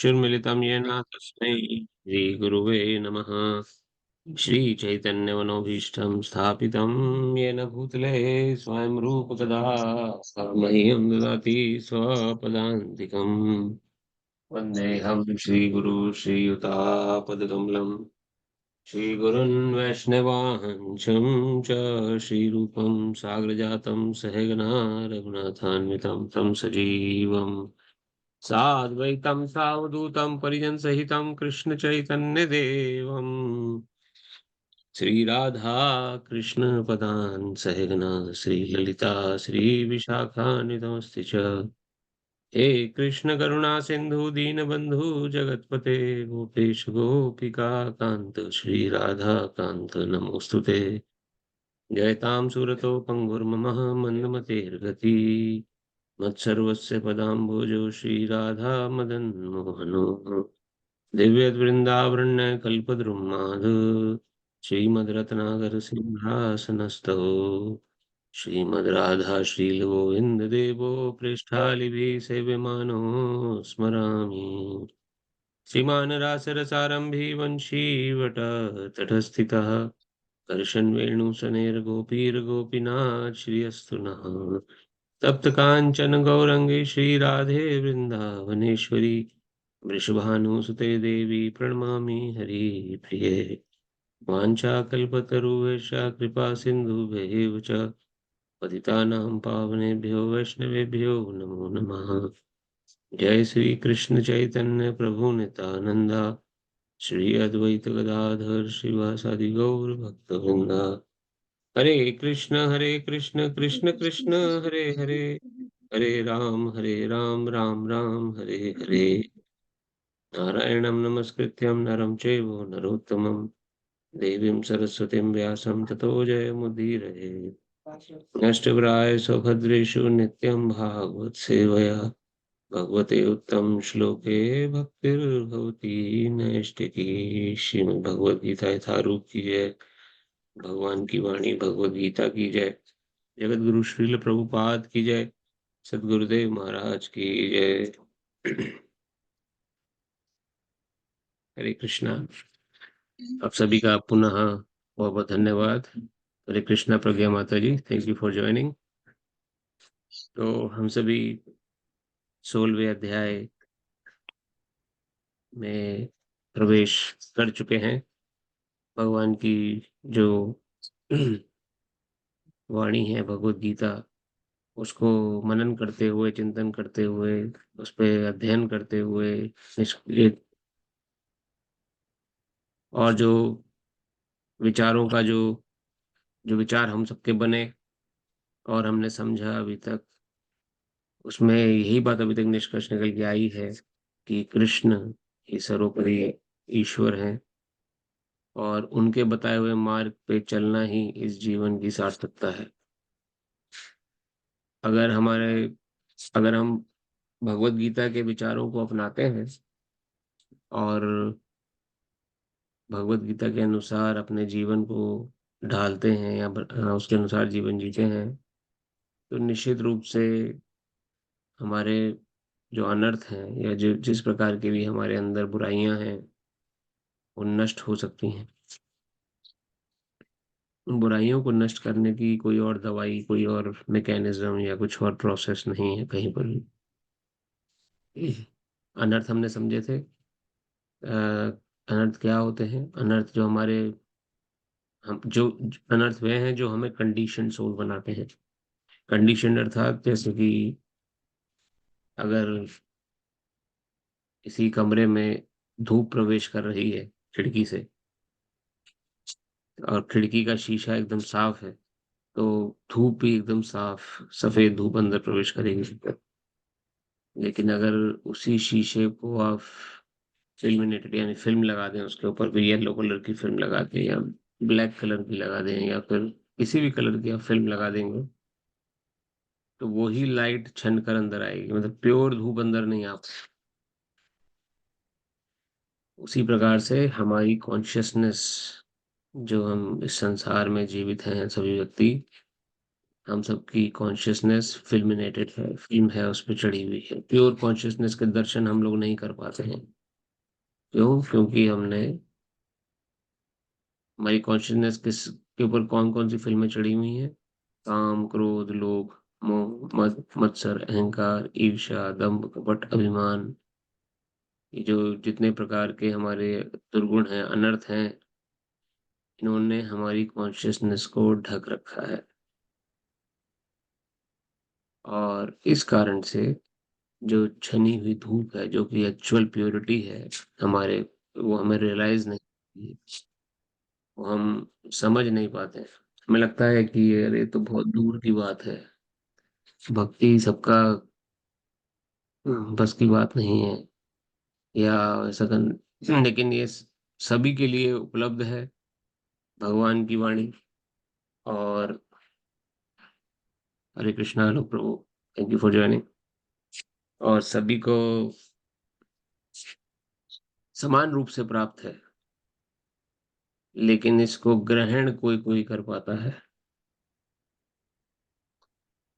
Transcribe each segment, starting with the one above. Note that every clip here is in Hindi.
चक्षुर्मिलितं येन तस्मै श्रीगुरुवे नमः। श्रीचैतन्यमनोभीष्टं स्थापितं येन भूतले स्वयं रूपकदा मह्यं ददाति स्वपदान्तिकम्। वन्देऽहं श्रीगुरु श्रीयुतापदकमलं श्रीगुरून् वैष्णवांशं च श्रीरूपं साग्रजातं सहगना रघुनाथान्वितं तं सजीवम् साद्वैतं सावधूतं परिजनसहितं कृष्णचैतन्यदेवम् श्रीराधा कृष्णपदान् सहगना श्रीललिता श्रीविशाखान्वितमस्ति च। हे कृष्ण करुणा सिन्धु दीनबन्धु जगत्पते गोपेश गोपिका कान्त श्रीराधा कान्त नमोऽस्तुते। जयतां सुरतो पङ्गुर्ममः मन्दमतेर्गति मत्सर्वस्य पदाम्भोजो श्रीराधामदन्मोहनो दिव्यवृन्दावरण्यकल्पद्रुमाद् श्रीमद्रत्नाकरसिंहासनस्थो श्रीमद्राधा श्रीलगोविन्ददेवो पृष्ठालिभिः सेव्यमानो स्मरामि। श्रीमान् रासरसारम्भी वंशीवटतटस्थितः कर्षन्वेणुशनैर्गोपीर्गोपीनाथ श्रियस्तु नः। तप्तकाञ्चन गौरङ्गी श्रीराधे वृन्दावनेश्वरी वृषभानुसुते देवी प्रणमामि हरिप्रिये। वाञ्छाकल्पतरुभ्यश्च कृपा सिन्धुभ्यैव च पतितानां पावनेभ्यो वैष्णवेभ्यो नमो नमः। जय श्री कृष्ण चैतन्य प्रभु नित्यानंदा श्री अद्वैत गदाधर श्रीवासादि गौर भक्तवृंदा। हरे कृष्ण कृष्ण कृष्ण हरे हरे, हरे राम राम राम हरे हरे। नारायणं नमस्कृत्यं नरं चैव नरोत्तमं देवीं सरस्वतीं व्यासं ततो जयमुदीरये। नष्टप्राय स्वभद्रेषु नित्यं भागवत सेवया भगवते उत्तम श्लोके भक्तिर्भवती नैष्टिकी। श्रीमद् भगवद गीता यथारूप की जय। भगवान की वाणी भगवद गीता की जय। जगत गुरु श्रील प्रभुपाद की जय। सदगुरुदेव महाराज की जय। हरे कृष्णा। आप सभी का पुनः बहुत बहुत धन्यवाद। हरे कृष्णा प्रज्ञा माता जी, थैंक यू फॉर ज्वाइनिंग। तो हम सभी 16वें अध्याय में प्रवेश कर चुके हैं। भगवान की जो वाणी है भगवत गीता, उसको मनन करते हुए, चिंतन करते हुए, उस पे अध्ययन करते हुए और जो विचारों का जो जो विचार हम सबके बने और हमने समझा अभी तक, उसमें यही बात अभी तक निष्कर्ष निकल के आई है कि कृष्ण ही सर्वोपरि ईश्वर हैं और उनके बताए हुए मार्ग पे चलना ही इस जीवन की सार्थकता है। अगर हमारे अगर हम भगवत गीता के विचारों को अपनाते हैं और भगवत गीता के अनुसार अपने जीवन को ढालते हैं या उसके अनुसार जीवन जीते हैं, तो निश्चित रूप से हमारे जो अनर्थ हैं या जो जिस प्रकार की भी हमारे अंदर बुराइयां हैं, वो नष्ट हो सकती हैं। उन बुराइयों को नष्ट करने की कोई और दवाई, कोई और मैकेनिज्म या कुछ और प्रोसेस नहीं है कहीं पर भी। अनर्थ हमने समझे थे। अनर्थ क्या होते हैं? अनर्थ जो हमारे हम जो अनर्थ वे हैं जो हमें कंडीशन सोल बनाते हैं। कंडीशन अर्थात जैसे कि अगर किसी कमरे में धूप प्रवेश कर रही है खिड़की से और खिड़की का शीशा एकदम साफ है, तो धूप भी एकदम साफ सफेद धूप अंदर प्रवेश करेगी। लेकिन अगर उसी शीशे को आप फिल्मिनेटेड यानी फिल्म लगा दें, उसके ऊपर कोई येलो कलर की फिल्म लगा दें या ब्लैक कलर की लगा दें या फिर किसी भी कलर की आप फिल्म लगा देंगे, तो वही लाइट छन कर अंदर आएगी, मतलब प्योर धूप अंदर नहीं आ। उसी प्रकार से हमारी कॉन्शियसनेस, जो हम इस संसार में जीवित हैं सभी व्यक्ति, हम सबकी कॉन्शियसनेस फिल्मिनेटेड है, फिल्म है, उस पे चढ़ी हुई है। प्योर कॉन्शियसनेस के दर्शन हम लोग नहीं कर पाते हैं। क्यों? क्योंकि हमने हमारी कॉन्शियसनेस के ऊपर कौन कौन सी फिल्में चढ़ी हुई हैं? काम, क्रोध, लोभ, मोह, मद, मत्सर, अहंकार, ईर्ष्या, दंभ, कपट, अभिमान। ये जो जितने प्रकार के हमारे दुर्गुण हैं, अनर्थ हैं, इन्होंने हमारी कॉन्शियसनेस को ढक रखा है। और इस कारण से जो छनी हुई धूप है, जो कि एक्चुअल प्योरिटी है हमारे, वो हमें रियलाइज नहीं, वो हम समझ नहीं पाते हैं। हमें लगता है कि अरे तो बहुत दूर की बात है, भक्ति सबका बस की बात नहीं है, या ऐसा लेकिन ये सभी के लिए उपलब्ध है, भगवान की वाणी। और हरे कृष्णा, हेलो प्रभु, थैंक यू फॉर ज्वाइनिंग। और सभी को समान रूप से प्राप्त है, लेकिन इसको ग्रहण कोई कोई कर पाता है।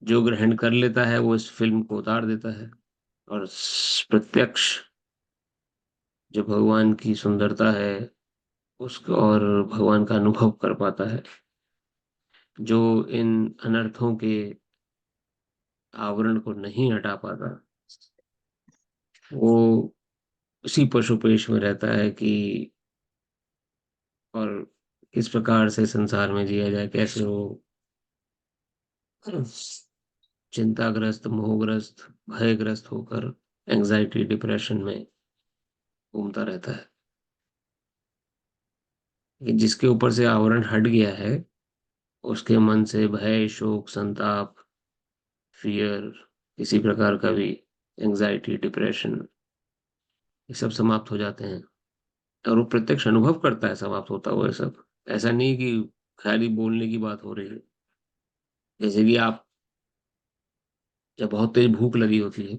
जो ग्रहण कर लेता है वो इस फिल्म को उतार देता है, और प्रत्यक्ष जो भगवान की सुंदरता है उसको और भगवान का अनुभव कर पाता है। जो इन अनर्थों के आवरण को नहीं हटा पाता, वो उसी पशुपेश में रहता है कि और किस प्रकार से संसार में जिया जाए, कैसे वो चिंताग्रस्त, मोहग्रस्त, भयग्रस्त होकर एंजाइटी, डिप्रेशन में घूमता रहता है। कि जिसके ऊपर से आवरण हट गया है, उसके मन से भय, शोक, संताप, फियर, किसी प्रकार का भी एंजाइटी, डिप्रेशन, ये सब समाप्त हो जाते हैं। और वो प्रत्यक्ष अनुभव करता है समाप्त होता हुआ ये सब। ऐसा नहीं कि खाली बोलने की बात हो रही है। जैसे कि आप, जब बहुत तेज भूख लगी होती है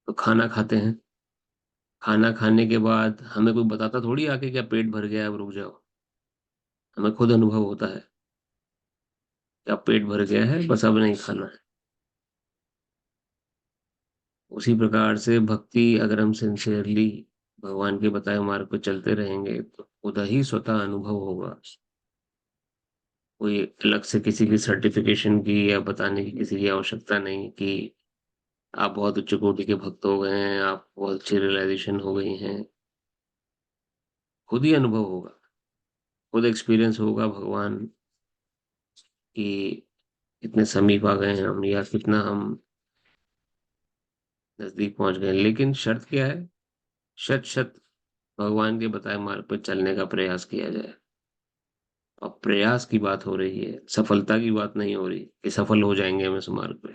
तो खाना खाते हैं। खाना खाने के बाद हमें कोई बताता थोड़ी आके क्या पेट भर गया है, अब रुक जाओ। हमें खुद अनुभव होता है कि अब पेट भर गया है, बस अब नहीं खाना है। उसी प्रकार से भक्ति, अगर हम सिंसियरली भगवान के बताए मार्ग पर चलते रहेंगे तो खुद ही स्वतः अनुभव होगा। कोई अलग से किसी की सर्टिफिकेशन की या बताने की किसी की आवश्यकता नहीं कि आप बहुत उच्च कोटि के भक्त हो गए हैं, आप बहुत अच्छी रियलाइजेशन हो गई हैं। खुद ही अनुभव होगा, खुद एक्सपीरियंस होगा भगवान कि कितने समीप आ गए हैं हम, या कितना हम नजदीक पहुंच गए। लेकिन शर्त क्या है? शत शत भगवान के बताए मार्ग पर चलने का प्रयास किया जाए। और प्रयास की बात हो रही है, सफलता की बात नहीं हो रही कि सफल हो जाएंगे हम इस मार्ग पे।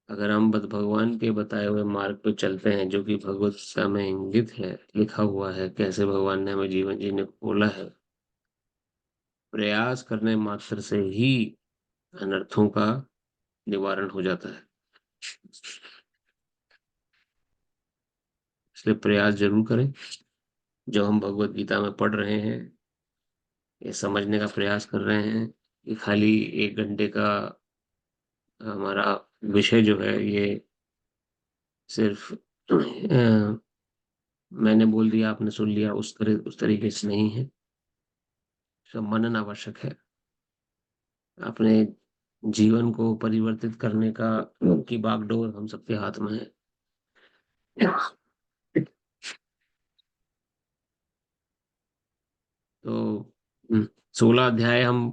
अगर हम बस भगवान के बताए हुए मार्ग पे चलते हैं, जो कि भगवत गीता में इंगित है, लिखा हुआ है कैसे भगवान ने हमें जीवन जीने को बोला है, प्रयास करने मात्र से ही अनर्थों का निवारण हो जाता है। इसलिए प्रयास जरूर करें। जो हम भगवत गीता में पढ़ रहे हैं, ये समझने का प्रयास कर रहे हैं, ये खाली 1 घंटे का हमारा विषय जो है, ये सिर्फ मैंने बोल दिया, आपने सुन लिया, उस तरीके से नहीं है। सब मनन आवश्यक है। अपने जीवन को परिवर्तित करने का की बागडोर हम सबके हाथ में है। तो 16 अध्याय हम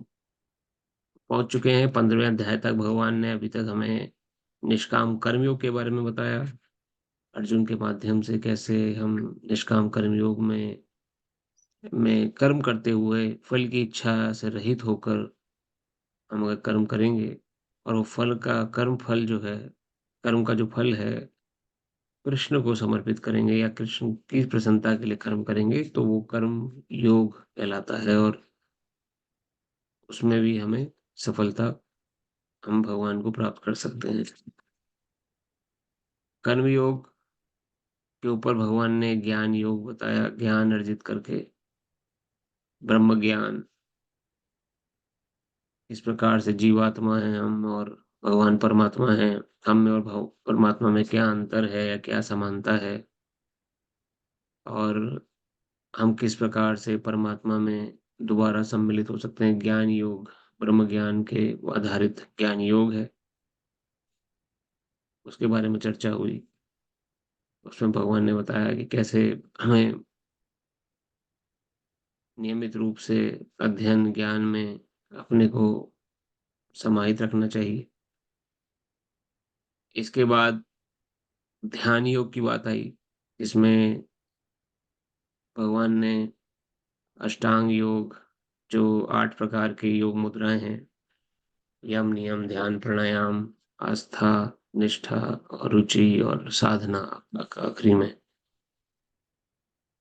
पहुंच चुके हैं। 15वें अध्याय तक भगवान ने अभी तक हमें निष्काम कर्मयोग के बारे में बताया। अर्जुन के माध्यम से कैसे हम निष्काम कर्मयोग में कर्म करते हुए फल की इच्छा से रहित होकर हम अगर कर्म करेंगे, और वो फल का कर्म फल जो है, कर्म का जो फल है, कृष्ण को समर्पित करेंगे या कृष्ण की प्रसन्नता के लिए कर्म करेंगे, तो वो कर्म योग कहलाता है। और उसमें भी हमें सफलता, हम भगवान को प्राप्त कर सकते हैं। कर्म योग के ऊपर भगवान ने ज्ञान योग बताया, ज्ञान अर्जित करके, ब्रह्म ज्ञान, किस प्रकार से जीवात्मा है हम और भगवान परमात्मा है, हम में और भाव परमात्मा में क्या अंतर है या क्या समानता है, और हम किस प्रकार से परमात्मा में दोबारा सम्मिलित हो सकते हैं। ज्ञान योग, ब्रह्म ज्ञान के आधारित ज्ञान योग है, उसके बारे में चर्चा हुई। उसमें भगवान ने बताया कि कैसे हमें नियमित रूप से अध्ययन ज्ञान में अपने को समाहित रखना चाहिए। इसके बाद ध्यान योग की बात आई, इसमें भगवान ने अष्टांग योग, जो 8 प्रकार के योग मुद्राएं हैं, यम नियम ध्यान प्राणायाम, आस्था, निष्ठा और रुचि और साधना आखिरी में,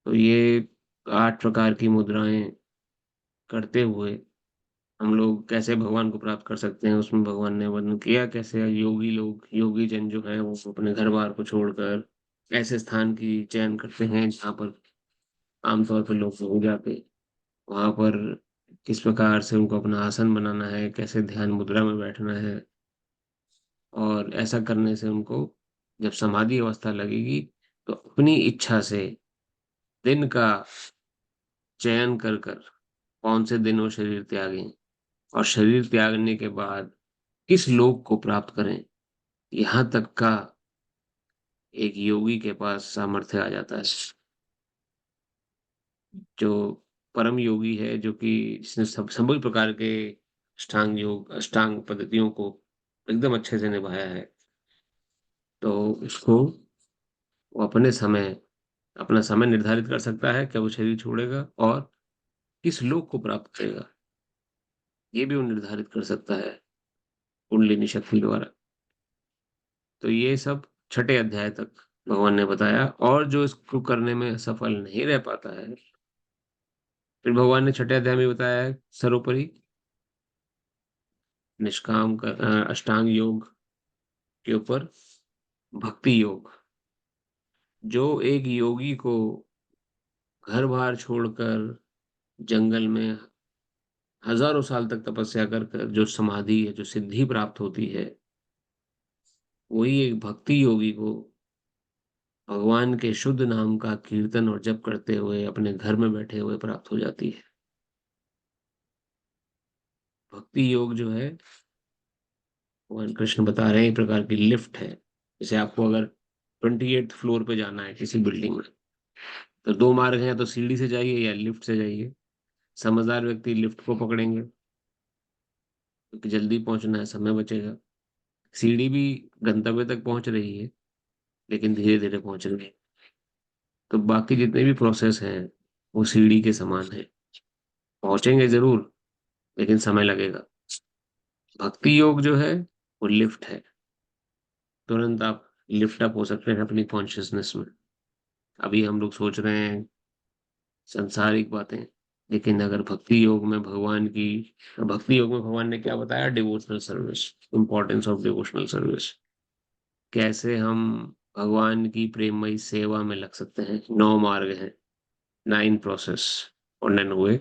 तो ये 8 प्रकार की मुद्राएं करते हुए हम लोग कैसे भगवान को प्राप्त कर सकते हैं। उसमें भगवान ने वर्णन किया कैसे योगी लोग, योगी जन जो है वो अपने घर बार को छोड़कर ऐसे स्थान की चयन करते हैं जहाँ पर आमतौर पर लोग नहीं जाते। वहां पर किस प्रकार से उनको अपना आसन बनाना है, कैसे ध्यान मुद्रा में बैठना है, और ऐसा करने से उनको जब समाधि अवस्था लगेगी तो अपनी इच्छा से दिन का चयन कर कर कौन से दिन वो शरीर त्यागें, और शरीर त्यागने के बाद किस लोक को प्राप्त करें, यहाँ तक का एक योगी के पास सामर्थ्य आ जाता है। जो परम योगी है, जो कि जिसने सब सभी प्रकार के अष्टांग योग, अष्टांग पद्धतियों को एकदम अच्छे से निभाया है, तो उसको वो अपना समय निर्धारित कर सकता है कि वो शरीर छोड़ेगा और किस लोक को प्राप्त करेगा, ये भी वो निर्धारित कर सकता है कुंडलिनी शक्ति द्वारा। तो ये सब छठे अध्याय तक भगवान ने बताया, और जो इसको करने में सफल नहीं रह पाता है, फिर भगवान ने छठे अध्याय में बताया है सर्वोपरि अष्टांग योग के ऊपर भक्ति योग। जो एक योगी को घर बार छोड़कर जंगल में हजारों साल तक तपस्या कर कर जो समाधि है, जो सिद्धि प्राप्त होती है, वही एक भक्ति योगी को भगवान के शुद्ध नाम का कीर्तन और जप करते हुए अपने घर में बैठे हुए प्राप्त हो जाती है। भक्ति योग जो है, भगवान कृष्ण बता रहे हैं, एक प्रकार की लिफ्ट है। जैसे आपको अगर 28th फ्लोर पे जाना है किसी बिल्डिंग में, तो दो मार्ग हैं, या तो सीढ़ी से जाइए या लिफ्ट से जाइए। समझदार व्यक्ति लिफ्ट को पकड़ेंगे क्योंकि जल्दी पहुंचना है, समय बचेगा। सीढ़ी भी गंतव्य तक पहुंच रही है, लेकिन धीरे धीरे पहुंच रही है। तो बाकी जितने भी प्रोसेस हैं वो सीढ़ी के समान है, पहुंचेंगे जरूर, लेकिन समय लगेगा। भक्ति योग जो है वो लिफ्ट है, तुरंत आप लिफ्ट अप हो सकते हैं अपनी कॉन्शियसनेस में। अभी हम लोग सोच रहे हैं सांसारिक बातें, लेकिन अगर भक्ति योग में भगवान ने क्या बताया, devotional service, importance of devotional service, कैसे हम भगवान की प्रेममयी सेवा में लग सकते हैं। 9 मार्ग हैं, 9 प्रोसेस वर्णन हुए।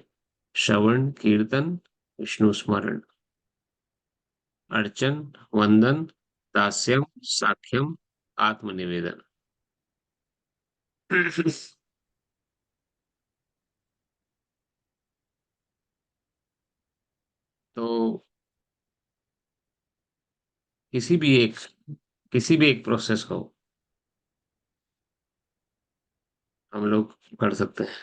श्रवण, कीर्तन, विष्णु स्मरण, अर्चन, वंदन, दास्यम, साख्यम, आत्मनिवेदन। तो किसी भी एक किसी भी एक प्रोसेस को हम लोग कर सकते हैं।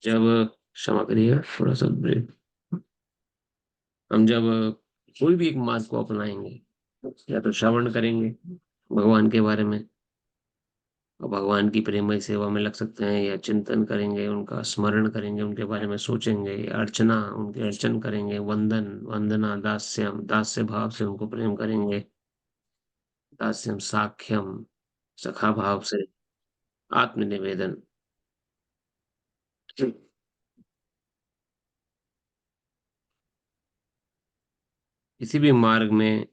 जब क्षमा करिए, थोड़ा सा ब्रेक। हम जब कोई भी एक मार्ग को अपनाएंगे, या तो श्रवण करेंगे भगवान के बारे में और भगवान की प्रेममय सेवा में लग सकते हैं, या चिंतन करेंगे, उनका स्मरण करेंगे, उनके बारे में सोचेंगे, या अर्चना, उनके अर्चन करेंगे, वंदना, दास्यम, दास्य भाव से उनको प्रेम करेंगे, दास्यम साख्यम, सखा भाव से, आत्मनिवेदन। किसी भी मार्ग में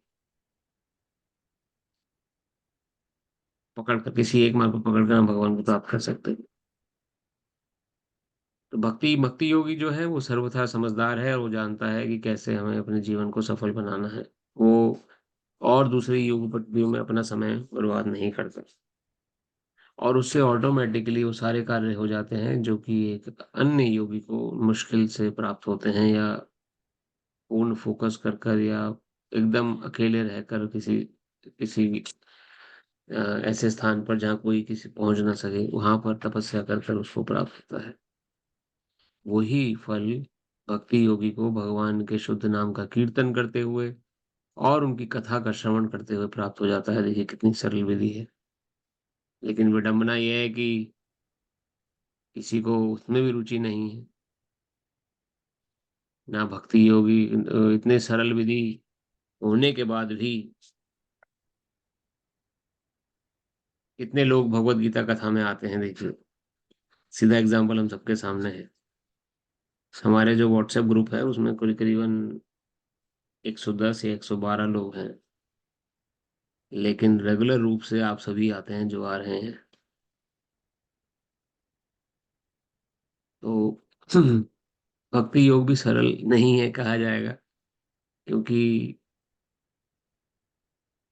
पकड़ कर, किसी एक मार्ग को पकड़ कर हम भगवान को प्राप्त कर सकते हैं। तो भक्ति भक्ति योगी जो है वो सर्वथा समझदार है, और वो जानता है कि कैसे हमें अपने जीवन को सफल बनाना है। वो और दूसरे योग पद्धतियों में अपना समय बर्बाद नहीं करता, और उससे ऑटोमेटिकली वो सारे कार्य हो जाते हैं जो कि एक अन्य योगी को मुश्किल से प्राप्त होते हैं, या पूर्ण फोकस कर कर, या एकदम अकेले रहकर किसी किसी अ, ऐसे स्थान पर जहाँ कोई किसी पहुंच ना सके, वहां पर तपस्या कर कर उसको प्राप्त होता है। वही फल भक्ति योगी को भगवान के शुद्ध नाम का कीर्तन करते हुए और उनकी कथा का श्रवण करते हुए प्राप्त हो जाता है। देखिए कितनी सरल विधि है। लेकिन विडंबना यह है कि किसी को उसमें भी रुचि नहीं है, ना भक्ति योगी। इतने सरल विधि होने के बाद भी कितने लोग भगवत गीता कथा में आते हैं। देखिए, सीधा एग्जाम्पल हम सबके सामने है। हमारे जो व्हाट्सएप ग्रुप है उसमें करीबन 110 या 112 लोग हैं, लेकिन रेगुलर रूप से आप सभी आते हैं जो आ रहे हैं। तो भक्ति योग भी सरल नहीं है कहा जाएगा, क्योंकि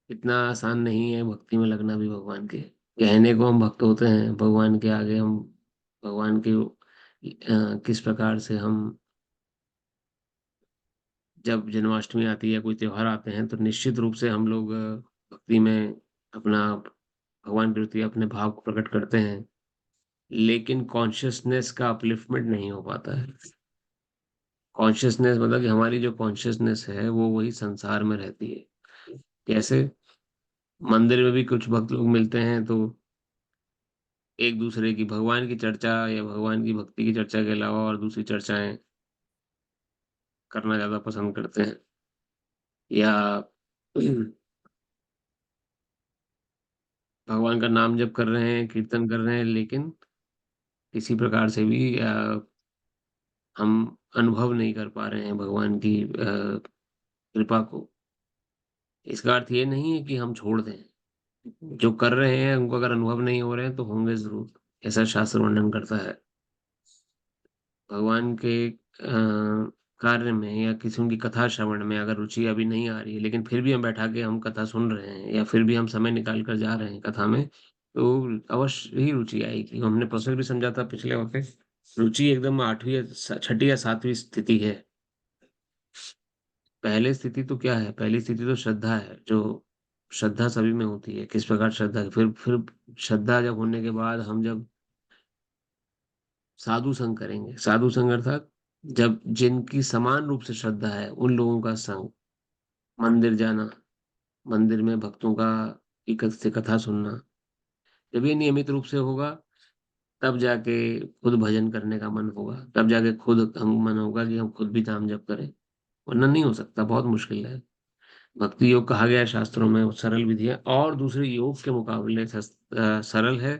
इतना आसान नहीं है भक्ति में लगना भी भगवान के। कहने को हम भक्त होते हैं, भगवान के आगे हम भगवान के किस प्रकार से हम, जब जन्माष्टमी आती है, कोई त्योहार आते हैं, तो निश्चित रूप से हम लोग भक्ति में अपना भगवान के प्रति अपने भाव को प्रकट करते हैं, लेकिन कॉन्शियसनेस का अपलिफ्टमेंट नहीं हो पाता है। कॉन्शियसनेस मतलब कि हमारी जो कॉन्शियसनेस है वो वही संसार में रहती है। कैसे? मंदिर में भी कुछ भक्त लोग मिलते हैं तो एक दूसरे की भगवान की चर्चा या भगवान की भक्ति की चर्चा के अलावा और दूसरी चर्चाएं करना ज्यादा पसंद करते हैं, या भगवान का नाम जप कर रहे हैं, कीर्तन कर रहे हैं, लेकिन किसी प्रकार से भी हम अनुभव नहीं कर पा रहे हैं भगवान की कृपा को। इसका अर्थ ये नहीं है कि हम छोड़ दें। जो कर रहे हैं उनको अगर अनुभव नहीं हो रहे हैं तो होंगे जरूर, ऐसा शास्त्र वर्णन करता है। भगवान के कार्य में या किसी उनकी कथा श्रवण में अगर रुचि अभी नहीं आ रही है, लेकिन फिर भी हम बैठा के हम कथा सुन रहे हैं, या फिर भी हम समय निकाल कर जा रहे हैं कथा में, तो अवश्य ही रुचि आएगी। हमने प्रोसेस भी समझा था पिछले वक्त। रुचि एकदम आठवीं या छठी या सातवीं स्थिति है। पहले स्थिति तो क्या है? पहली स्थिति तो श्रद्धा है, जो श्रद्धा सभी में होती है। किस प्रकार श्रद्धा? फिर श्रद्धा जब होने के बाद हम जब साधु संग करेंगे, साधु संग अर्थात जब जिनकी समान रूप से श्रद्धा है उन लोगों का संग, मंदिर जाना, मंदिर में भक्तों का की से कथा सुनना, जब ये नियमित रूप से होगा, तब जाके खुद भजन करने का मन होगा, तब जाके खुद हम मन होगा कि हम खुद भी नाम जप करें। वरना नहीं हो सकता, बहुत मुश्किल है। भक्ति योग कहा गया है शास्त्रों में, वो सरल विधि है और दूसरे योग के मुकाबले सरल है।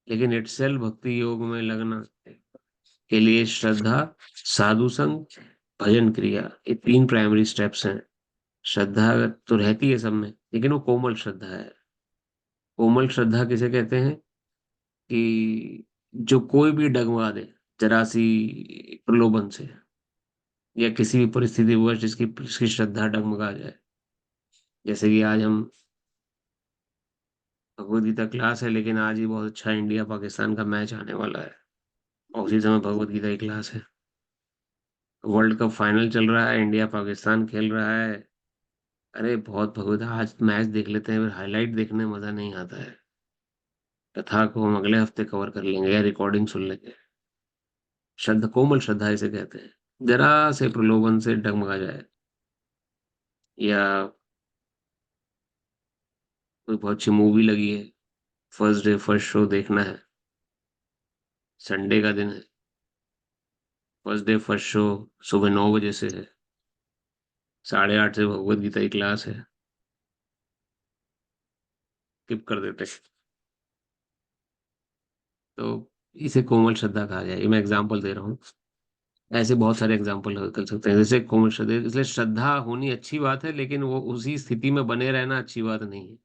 लेकिन इटसेल्फ भक्ति योग में लगना के लिए श्रद्धा, साधु संग, भजन क्रिया, ये तीन प्राइमरी स्टेप्स हैं। श्रद्धा तो रहती है सब में, लेकिन वो कोमल श्रद्धा है। कोमल श्रद्धा किसे कहते हैं? कि जो कोई भी डगमगा दे जरा सी प्रलोभन से, या किसी भी परिस्थिति हुआ जिसकी जिसकी श्रद्धा डगमगा जाए। जैसे कि आज हम भगवत गीता क्लास है, लेकिन आज ही बहुत अच्छा इंडिया पाकिस्तान का मैच आने वाला है, और उसी समय भगवत गीता की क्लास है। वर्ल्ड कप फाइनल चल रहा है, इंडिया पाकिस्तान खेल रहा है। अरे बहुत भगवत, आज मैच देख लेते हैं, फिर हाईलाइट देखने में मजा नहीं आता है। कथा को हम अगले हफ्ते कवर कर लेंगे या रिकॉर्डिंग सुन लेंगे। श्रद्धा, कोमल श्रद्धा इसे कहते हैं। जरा से प्रलोभन से डगमगा जाए, या कोई बहुत अच्छी मूवी लगी है, फर्स्ट डे फर्स्ट शो देखना है, संडे का दिन है, फर्स्ट डे फर्स्ट शो सुबह 9 बजे से है, 8:30 से भगवत गीता की क्लास है, स्किप कर देते हैं। तो इसे कोमल श्रद्धा कहा जाए। ये मैं एग्जाम्पल दे रहा हूँ, ऐसे बहुत सारे एग्जाम्पल कर सकते हैं। जैसे कोमल श्रद्धा, इसलिए श्रद्धा होनी अच्छी बात है, लेकिन वो उसी स्थिति में बने रहना अच्छी बात नहीं है,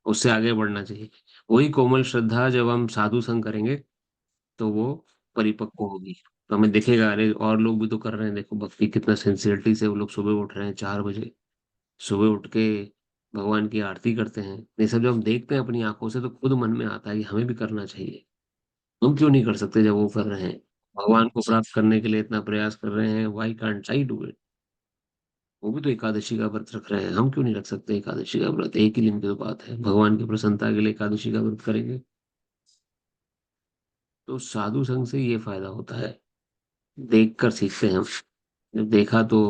उससे आगे बढ़ना चाहिए। वही कोमल श्रद्धा जब हम साधु संग करेंगे तो वो परिपक्व होगी। तो हमें दिखेगा, अरे और लोग भी तो कर रहे हैं, देखो भक्ति कितना सिंसियरिटी से वो लोग सुबह उठ रहे हैं 4 बजे, सुबह उठ के भगवान की आरती करते हैं। ये सब जब हम देखते हैं अपनी आंखों से तो खुद मन में आता है कि हमें भी करना चाहिए। हम क्यों नहीं कर सकते जब वो कर रहे हैं? भगवान को प्राप्त करने के लिए इतना प्रयास कर रहे हैं, why can't I do it? वो भी तो एकादशी का व्रत रख रहे हैं, हम क्यों नहीं रख सकते एकादशी का व्रत? एक ही दिन की तो बात है, भगवान की प्रसन्नता के लिए एकादशी का व्रत करेंगे। तो साधु संग से ये फायदा होता है, देख कर सीखते हैं हम। जब देखा तो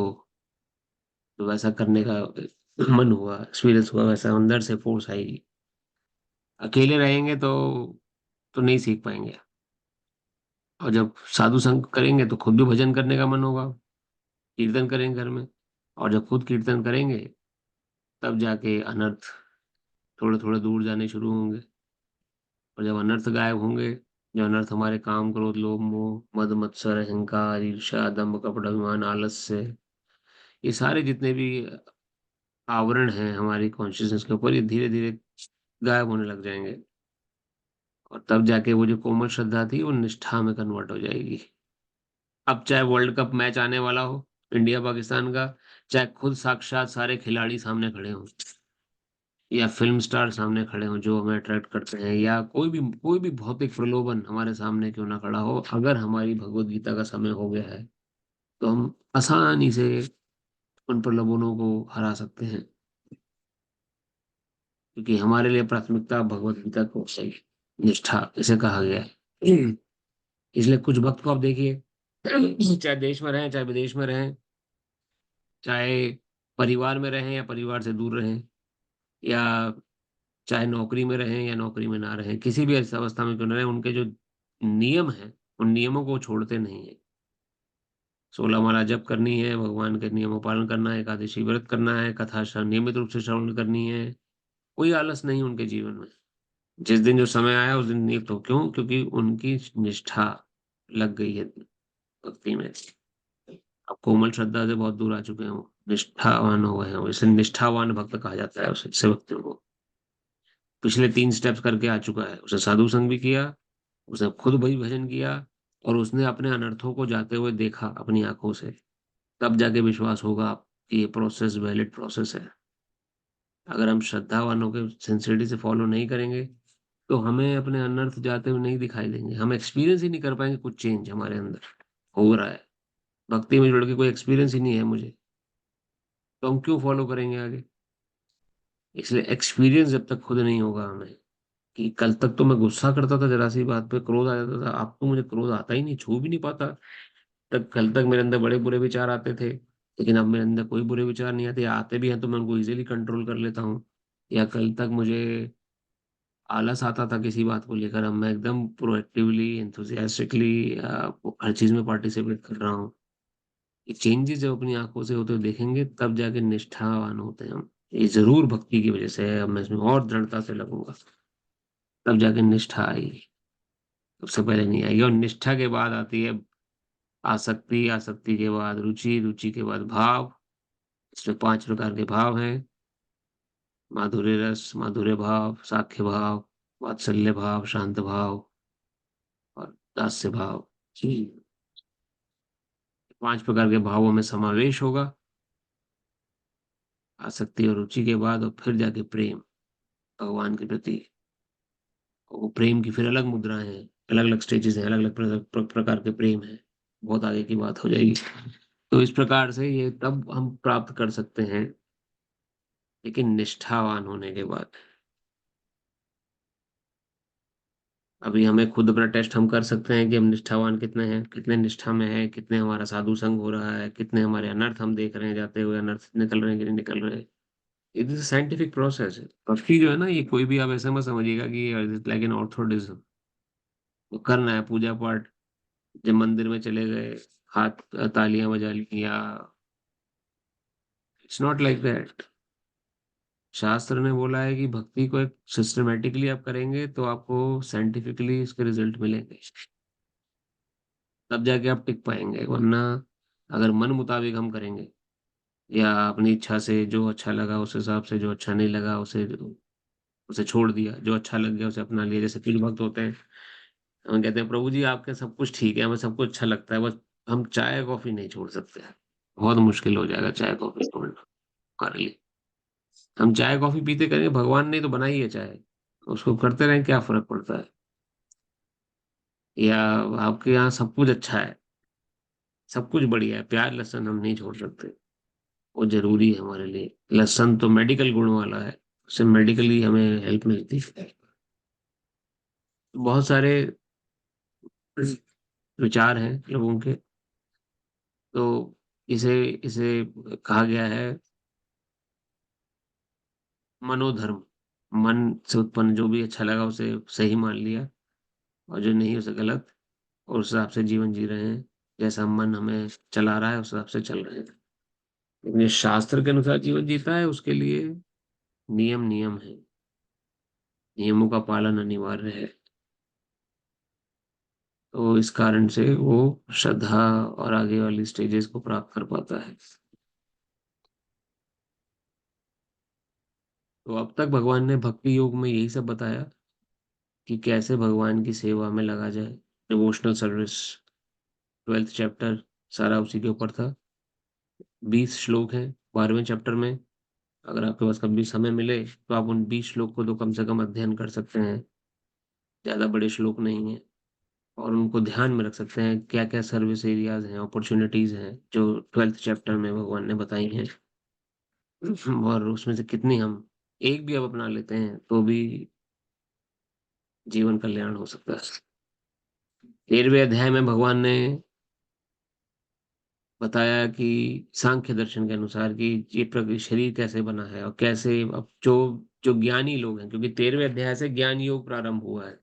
वैसा करने का मन हुआ, एक्सपीरियंस हुआ, वैसा अंदर से फोर्स आएगी। अकेले रहेंगे तो नहीं सीख पाएंगे। और जब साधु संग करेंगे तो खुद भी भजन करने का मन होगा, कीर्तन करेंगे घर में। और जब खुद कीर्तन करेंगे तब जाके अनर्थ थोड़े थोड़े दूर जाने शुरू होंगे। और जब अनर्थ गायब होंगे, जो अनर्थ हमारे काम, क्रोध, लोभ, मोह, मद, मत्सर, अहंकार, ईर्ष्या, दंभ, कपट, अभिमान, आलस्य, ये सारे जितने भी आवरण हैं हमारी कॉन्शियसनेस के ऊपर, ये धीरे धीरे गायब होने लग जाएंगे। और तब जाके वो जो कोमल श्रद्धा थी वो निष्ठा में कन्वर्ट हो जाएगी। अब चाहे वर्ल्ड कप मैच आने वाला हो, इंडिया पाकिस्तान का, चाहे खुद साक्षात सारे खिलाड़ी सामने खड़े हों, या फिल्म स्टार सामने खड़े हों जो हमें अट्रैक्ट करते हैं, या कोई भी भौतिक प्रलोभन हमारे सामने क्यों ना खड़ा हो, अगर हमारी भगवत गीता का समय हो गया है तो हम आसानी से उन प्रलोभनों को हरा सकते हैं। क्योंकि हमारे लिए प्राथमिकता भगवत गीता को सही, निष्ठा इसे कहा गया है। इसलिए कुछ वक्त को आप देखिए, चाहे देश में रहें चाहे विदेश में रहें, चाहे परिवार में रहें या परिवार से दूर रहें, या चाहे नौकरी में रहें या नौकरी में ना रहें, किसी भी ऐसी अवस्था में क्यों ना रहें, उनके जो नियम हैं उन नियमों को वो छोड़ते नहीं है। 16 माला जप करनी है, भगवान के नियमों का पालन करना है, एकादशी व्रत करना है, कथा नियमित रूप से श्रवण करनी है। कोई आलस नहीं उनके जीवन में। जिस दिन जो समय आया उस दिन नियुक्त हो, क्यों? क्योंकि उनकी निष्ठा लग गई है भक्ति में। अब कोमल श्रद्धा से बहुत दूर आ चुके हैं वो, निष्ठावान हो गए हैं वो, इसलिए निष्ठावान भक्त कहा जाता है उसे, ऐसे व्यक्तियों को। पिछले 3 स्टेप्स करके आ चुका है, उसने साधु संग भी किया, उसने खुद भी भजन किया, और उसने अपने अनर्थों को जाते हुए देखा अपनी आंखों से। तब जाके विश्वास होगा कि ये प्रोसेस वैलिड प्रोसेस है। अगर हम श्रद्धावान होकर सिंसियरिटी से फॉलो नहीं करेंगे तो हमें अपने अनर्थ जाते हुए नहीं दिखाई देंगे, हम एक्सपीरियंस ही नहीं कर पाएंगे कुछ चेंज हमारे अंदर हो रहा है। भक्ति में जुड़ के कोई एक्सपीरियंस ही नहीं है मुझे, तो हम क्यों फॉलो करेंगे आगे? इसलिए एक्सपीरियंस जब तक खुद नहीं होगा हमें, कि कल तक तो मैं गुस्सा करता था, जरा सी बात पे क्रोध आ जाता था, अब तो मुझे क्रोध आता ही नहीं, छू भी नहीं पाता। तक कल तक मेरे अंदर बड़े बुरे विचार आते थे, लेकिन अब मेरे अंदर कोई बुरे विचार नहीं आते, या आते भी हैं तो मैं उनको इजीली कंट्रोल कर लेता हूँ। या कल तक मुझे आलस आता था किसी बात को लेकर, अब मैं एकदम प्रोएक्टिवली एंथुसियास्टिकली हर चीज में पार्टिसिपेट कर रहा हूँ। ये चेंजेस जब अपनी आंखों से होते हुए देखेंगे तब जाके निष्ठावान होते हैं हम। ये जरूर भक्ति की वजह से है, अब मैं इसमें और दृढ़ता से लगूंगा, तब जाके निष्ठा आएगी। सबसे पहले नहीं आएगी, और निष्ठा के बाद आती है आसक्ति, आसक्ति के बाद रुचि, रुचि के बाद भाव। इसमें 5 प्रकार के भाव हैं: माधुर्य रस, माधुर्य भाव, साख्य भाव, वात्सल्य भाव, शांत भाव, और दास्य भाव। जी। 5 प्रकार के भावों में समावेश होगा आसक्ति और रुचि के बाद, और फिर जाके प्रेम भगवान के प्रति। वो प्रेम की फिर अलग मुद्राएं हैं, अलग अलग स्टेजेस हैं, अलग अलग प्रकार के प्रेम हैं, बहुत आगे की बात हो जाएगी। तो इस प्रकार से ये तब हम प्राप्त कर सकते हैं, लेकिन निष्ठावान होने के बाद। अभी हमें खुद अपना टेस्ट हम कर सकते हैं कि हम निष्ठावान कितने हैं, कितने निष्ठा में हैं, कितने हमारा साधु संग हो रहा है, कितने हमारे अनर्थ हम देख रहे हैं जाते हुए, अनर्थ निकल रहे हैं कि नहीं निकल रहे। इट इज साइंटिफिक प्रोसेस है। भक्ति जो है ना, ये कोई भी आप ऐसे मत समझिएगा कि लाइक एन ऑर्थोडिज्म, वो करना है पूजा पाठ, जब मंदिर में चले गए हाथ तालियां बजा ली, या इट्स नॉट लाइक दैट। शास्त्र ने बोला है कि भक्ति को एक सिस्टमेटिकली आप करेंगे तो आपको साइंटिफिकली इसके रिजल्ट मिलेंगे, तब जाके आप टिक पाएंगे। वरना अगर मन मुताबिक हम करेंगे, या अपनी इच्छा से जो अच्छा लगा उस हिसाब से, जो अच्छा नहीं लगा उसे उसे छोड़ दिया, जो अच्छा लग गया उसे अपना लिया। जैसे कुछ भक्त होते हैं, हम कहते हैं प्रभु जी आपके सब कुछ ठीक है, हमें सब कुछ अच्छा लगता है, बस हम चाय कॉफी नहीं छोड़ सकते। बहुत मुश्किल हो जाएगा चाय कॉफी छोड़ना हमारे लिए। हम चाय कॉफी पीते करेंगे, भगवान ने तो बनाई है चाय, उसको करते रहें, क्या फर्क पड़ता है। या आपके यहाँ सब कुछ अच्छा है, सब कुछ बढ़िया है, प्याज लहसुन हम नहीं छोड़ सकते, वो जरूरी है हमारे लिए। लहसुन तो मेडिकल गुण वाला है, उससे मेडिकली हमें हेल्प मिलती है। बहुत सारे विचार हैं लोगों के। तो इसे इसे कहा गया है मनोधर्म। मन से उत्पन्न जो भी अच्छा लगा उसे सही मान लिया, और जो नहीं उसे गलत, और उस हिसाब से जीवन जी रहे हैं। जैसा मन हमें चला रहा है उस हिसाब से चल रहे हैं। लेकिन ये शास्त्र के अनुसार जीवन जीता है, उसके लिए नियम नियम है, नियमों का पालन अनिवार्य है। तो इस कारण से वो श्रद्धा और आगे वाली स्टेजेस को प्राप्त कर पाता है। तो अब तक भगवान ने भक्ति योग में यही सब बताया कि कैसे भगवान की सेवा में लगा जाए। डिवोशनल सर्विस, 12th चैप्टर सारा उसी के ऊपर था। 20 श्लोक हैं 12वें चैप्टर में। अगर आपके पास कभी समय मिले तो आप उन 20 श्लोक को तो कम से कम अध्ययन कर सकते हैं। ज्यादा बड़े श्लोक नहीं है, और उनको ध्यान में रख सकते हैं क्या क्या सर्विस एरियाज हैं, अपॉर्चुनिटीज हैं जो 12th चैप्टर में भगवान ने बताई हैं। और उसमें से कितनी हम एक भी अब अपना लेते हैं तो भी जीवन कल्याण हो सकता है। 13वें अध्याय में भगवान ने बताया कि सांख्य दर्शन के अनुसार कि ये शरीर कैसे बना है, और कैसे अब जो जो ज्ञानी लोग हैं, क्योंकि 13वें अध्याय से ज्ञान योग प्रारंभ हुआ है।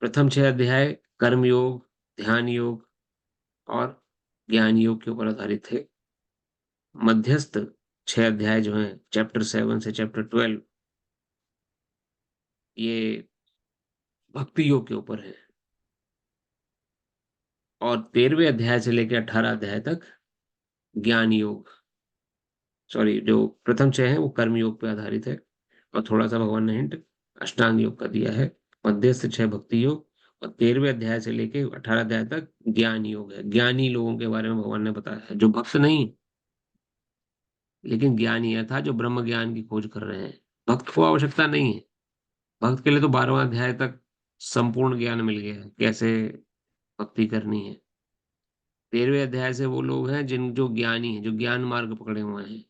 प्रथम 6 अध्याय कर्म योग, ध्यान योग और ज्ञान योग के ऊपर आधारित थे। मध्यस्थ 6 अध्याय जो हैं, चैप्टर 7 से चैप्टर 12, ये भक्ति योग के ऊपर है। और 13वें अध्याय से लेकर 18 अध्याय तक ज्ञान योग, सॉरी, जो प्रथम 6 हैं वो कर्म योग पे आधारित है, और थोड़ा सा भगवान ने हिंट अष्टांग योग का दिया है। मध्यस्थ 6 भक्ति योग, और 13वें अध्याय से लेके 18 अध्याय तक ज्ञान योग है। ज्ञानी लोगों के बारे में भगवान ने बताया है, जो भक्त नहीं लेकिन ज्ञानी है था, जो ब्रह्म ज्ञान की खोज कर रहे हैं। भक्त को आवश्यकता नहीं है, भक्त के लिए तो 12वां अध्याय तक संपूर्ण ज्ञान मिल गया है कैसे भक्ति करनी है। 13वें अध्याय से वो लोग हैं जिन जो ज्ञानी हैं, जो ज्ञान मार्ग पकड़े हुए हैं,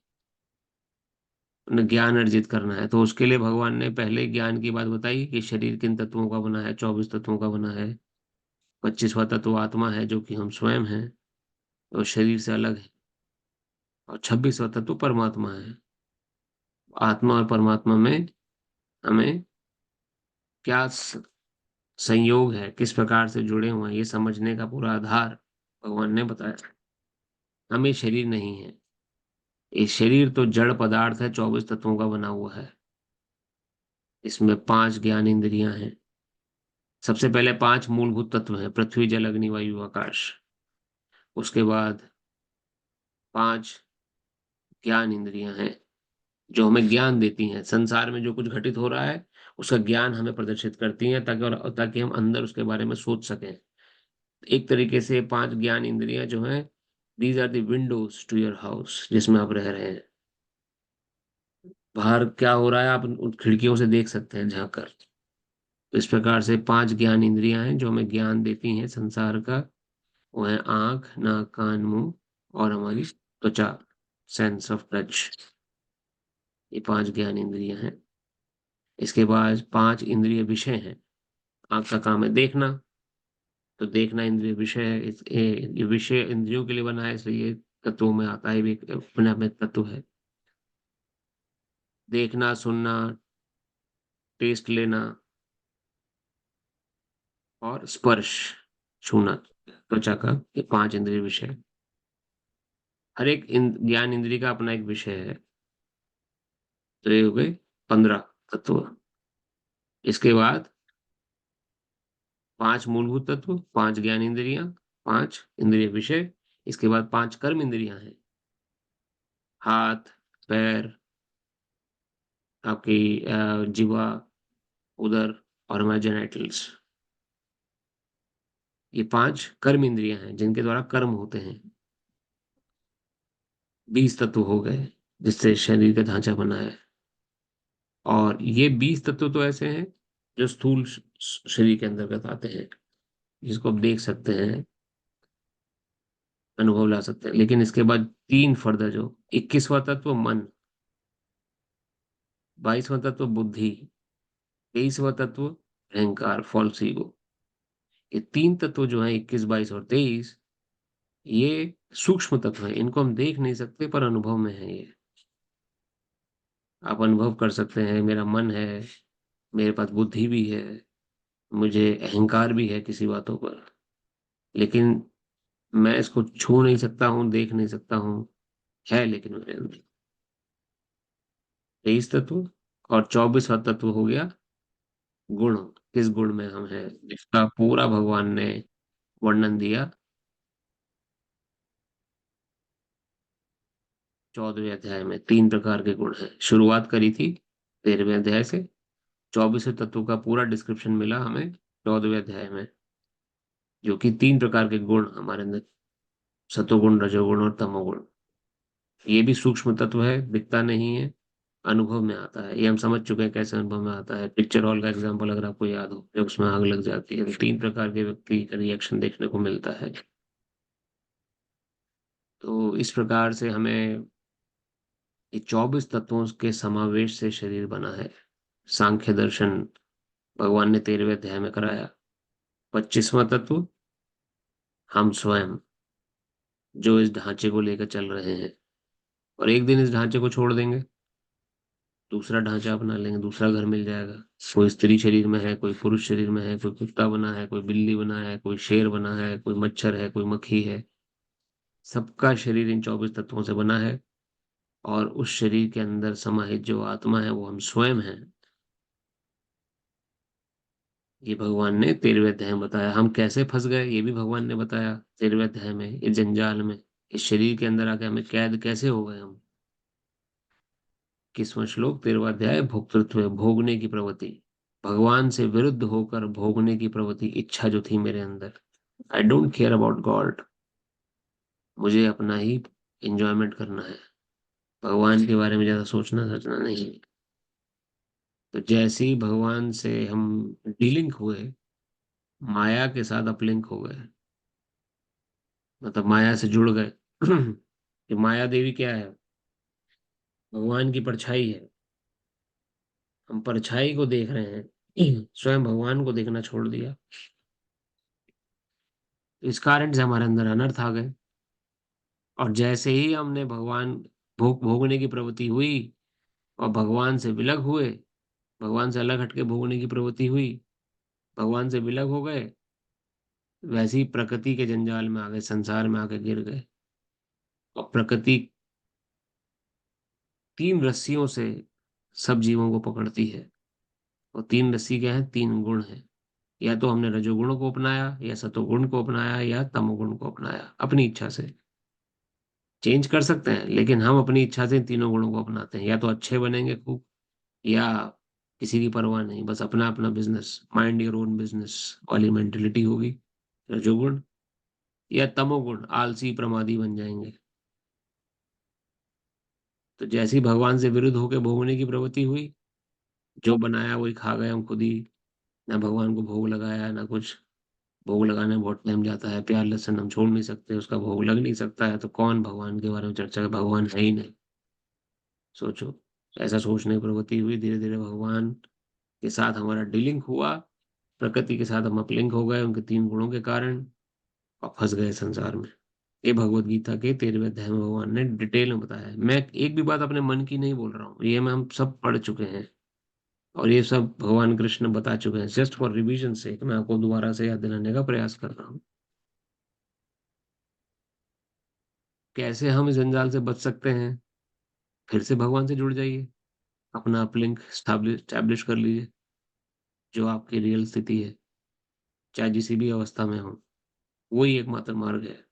उन्हें ज्ञान अर्जित करना है। तो उसके लिए भगवान ने पहले ज्ञान की बात बताई कि शरीर किन तत्वों का बना है, 24 तत्वों का बना है। 25वां तत्व आत्मा है, जो कि हम स्वयं हैं, और शरीर से अलग है। और 26वां तत्व परमात्मा है। आत्मा और परमात्मा में हमें क्या संयोग है, किस प्रकार से जुड़े हुए हैं, ये समझने का पूरा आधार भगवान ने बताया। हम ये शरीर नहीं है, ये शरीर तो जड़ पदार्थ है, 24 तत्वों का बना हुआ है। इसमें 5 ज्ञान इंद्रियां हैं। सबसे पहले 5 मूलभूत तत्व हैं, पृथ्वी जल अग्नि वायु आकाश। उसके बाद 5 ज्ञान इंद्रियां हैं, जो हमें ज्ञान देती हैं, संसार में जो कुछ घटित हो रहा है उसका ज्ञान हमें प्रदर्शित करती हैं, ताकि हम अंदर उसके बारे में सोच सकें। एक तरीके से 5 ज्ञान इंद्रियां जो हैं, these are the windows to your house, जिसमें आप रह रहे हैं। बाहर क्या हो रहा है आप उन खिड़कियों से देख सकते हैं झांककर। तो इस प्रकार से 5 ज्ञान इंद्रियां हैं जो हमें ज्ञान देती हैं संसार का। वो है आंख, नाक, कान, मुंह, और हमारी त्वचा, सेंस ऑफ टच। ये 5 ज्ञान इंद्रियां हैं। इसके बाद 5 इंद्रिय विषय हैं। आंख का काम है देखना, तो देखना इंद्रिय विषय है। ये विषय इंद्रियों के लिए बना है, इसलिए ये तत्वों में आता है, भी एक अपने आप में तत्व है। देखना, सुनना, टेस्ट लेना, और स्पर्श, छूना, त्वचा का, ये 5 इंद्रिय विषय। हर एक ज्ञान इंद्रिय का अपना एक विषय है। तो ये हो गए 15 तत्व। इसके बाद 5 मूलभूत तत्व, 5 ज्ञान इंद्रियां, 5 इंद्रिय विषय। इसके बाद 5 कर्म इंद्रियां हैं। हाथ, पैर, आपकी जिह्वा, उदर और हमारे जेनिटल्स। ये 5 कर्म इंद्रियाँ हैं जिनके द्वारा कर्म होते हैं। 20 तत्व हो गए जिससे शरीर का ढांचा बना है। और ये 20 तत्व तो ऐसे हैं जो स्थूल शरीर के अंतर्गत आते हैं, जिसको आप देख सकते हैं, अनुभव ला सकते हैं। लेकिन इसके बाद 3 फर्दर जो 21वां तत्व मन, 22वां तत्व बुद्धि, 23वां तत्व अहंकार, फॉल्स ईगो। ये 3 तत्व जो हैं 21, 22 और 23, ये सूक्ष्म तत्व हैं। इनको हम देख नहीं सकते पर अनुभव में है ये। आप अनुभव कर सकते हैं, मेरा मन है, मेरे पास बुद्धि भी है, मुझे अहंकार भी है किसी बातों पर, लेकिन मैं इसको छू नहीं सकता हूँ, देख नहीं सकता हूँ, है लेकिन मेरे अंदर। 23 तत्व। और 24वां तत्व हो गया गुण। किस गुण में हम हैं, जिसका पूरा भगवान ने वर्णन दिया 14वें अध्याय में। 3 प्रकार के गुण हैं। शुरुआत करी थी 13वें अध्याय से। 24वें तत्व का पूरा डिस्क्रिप्शन मिला हमें 14वें अध्याय में, जो कि 3 प्रकार के गुण हमारे अंदर, सतोगुण, रजोगुण और तमोगुण। ये भी सूक्ष्म तत्व है, दिखता नहीं है, अनुभव में आता है। ये हम समझ चुके हैं कैसे अनुभव में आता है। पिक्चर हॉल का एग्जांपल अगर आपको याद हो, जब उसमें आग लग जाती है तो 3 प्रकार के व्यक्ति का रिएक्शन देखने को मिलता है। तो इस प्रकार से हमें ये 24 तत्वों के समावेश से शरीर बना है। सांख्य दर्शन भगवान ने 13वें अध्याय में कराया। 25वां तत्व हम स्वयं, जो इस ढांचे को लेकर चल रहे हैं, और एक दिन इस ढांचे को छोड़ देंगे, दूसरा ढांचा अपना लेंगे, दूसरा घर मिल जाएगा। कोई स्त्री शरीर में है, कोई पुरुष शरीर में है, कोई कुत्ता बना है, कोई बिल्ली बना है, कोई शेर बना है, कोई मच्छर है, कोई मक्खी है। सबका शरीर इन 24 तत्वों से बना है। और उस शरीर के अंदर समाहित जो आत्मा है वो हम स्वयं हैं। ये भगवान ने 13वें अध्याय में बताया। हम कैसे फंस गए ये भी भगवान ने बताया 13वें अध्याय में। इस जंजाल में, इस शरीर के अंदर आके हमें कैद कैसे हो गए हम। 21वां श्लोक 13वां अध्याय, भोक्तृत्व, भोगने की प्रवृत्ति। भगवान से विरुद्ध होकर भोगने की प्रवृत्ति, इच्छा जो थी मेरे अंदर। I don't care about God. मुझे अपना ही एंजॉयमेंट करना है, भगवान के बारे में ज्यादा सोचना सचना नहीं। तो जैसे ही भगवान से हम डीलिंक हुए, माया के साथ अपलिंक हो गए, मतलब माया से जुड़ गए। कि माया देवी क्या है, भगवान की परछाई है। हम परछाई को देख रहे हैं, स्वयं भगवान को देखना छोड़ दिया। इस कारण से हमारे अंदर अनर्थ आ गए। और जैसे ही हमने भगवान, भोगने की प्रवृत्ति हुई और भगवान से विलग हुए, भगवान से अलग हटके भोगने की प्रवृत्ति हुई, भगवान से विलग हो गए, वैसे ही प्रकृति के जंजाल में आ गए, संसार में आके गिर गए। और प्रकृति 3 रस्सियों से सब जीवों को पकड़ती है। और 3 रस्सी क्या है, 3 गुण है। या तो हमने रजोगुण को अपनाया, या सतोगुण को अपनाया, या तमोगुण को अपनाया। अपनी इच्छा से चेंज कर सकते हैं, लेकिन हम अपनी इच्छा से इन तीनों गुणों को अपनाते हैं। या तो अच्छे बनेंगे खूब, या किसी की परवाह नहीं, बस अपना अपना business, mind your own business वाली मेंटेलिटी होगी, रजोगुण। या तमोगुण, आलसी प्रमादी बन जाएंगे। तो जैसे ही भगवान से विरुद्ध होकर भोगने की प्रवृत्ति हुई, जो बनाया वही खा गए हम खुद ही। ना भगवान को भोग लगाया ना कुछ। भोग लगाने में बहुत टाइम जाता है, प्याज लहसुन हम छोड़ नहीं सकते, उसका भोग लग नहीं सकता है, तो कौन भगवान के बारे में चर्चा करे, भगवान है ही नहीं। सोचो, ऐसा सोचने की प्रवृत्ति हुई, धीरे धीरे भगवान के साथ हमारा डीलिंग हुआ, प्रकृति के साथ हम अपलिंक हो गए उनके 3 गुणों के कारण, और फंस गए संसार में। ये भगवत गीता के 13वें अध्याय में भगवान ने डिटेल में बताया है। मैं एक भी बात अपने मन की नहीं बोल रहा हूँ, ये मैं हम सब पढ़ चुके हैं। और ये सब भगवान कृष्ण बता चुके हैं। जस्ट फॉर रिवीजन से मैं आपको दोबारा से याद दिलाने का प्रयास कर रहा हूँ। कैसे हम इस जंजाल से बच सकते हैं, फिर से भगवान से जुड़ जाइए, अपना अपलिंक स्टैब्लिश कर लीजिए, जो आपकी रियल स्थिति है, चाहे जिस भी अवस्था में हो। वही एकमात्र मार्ग है।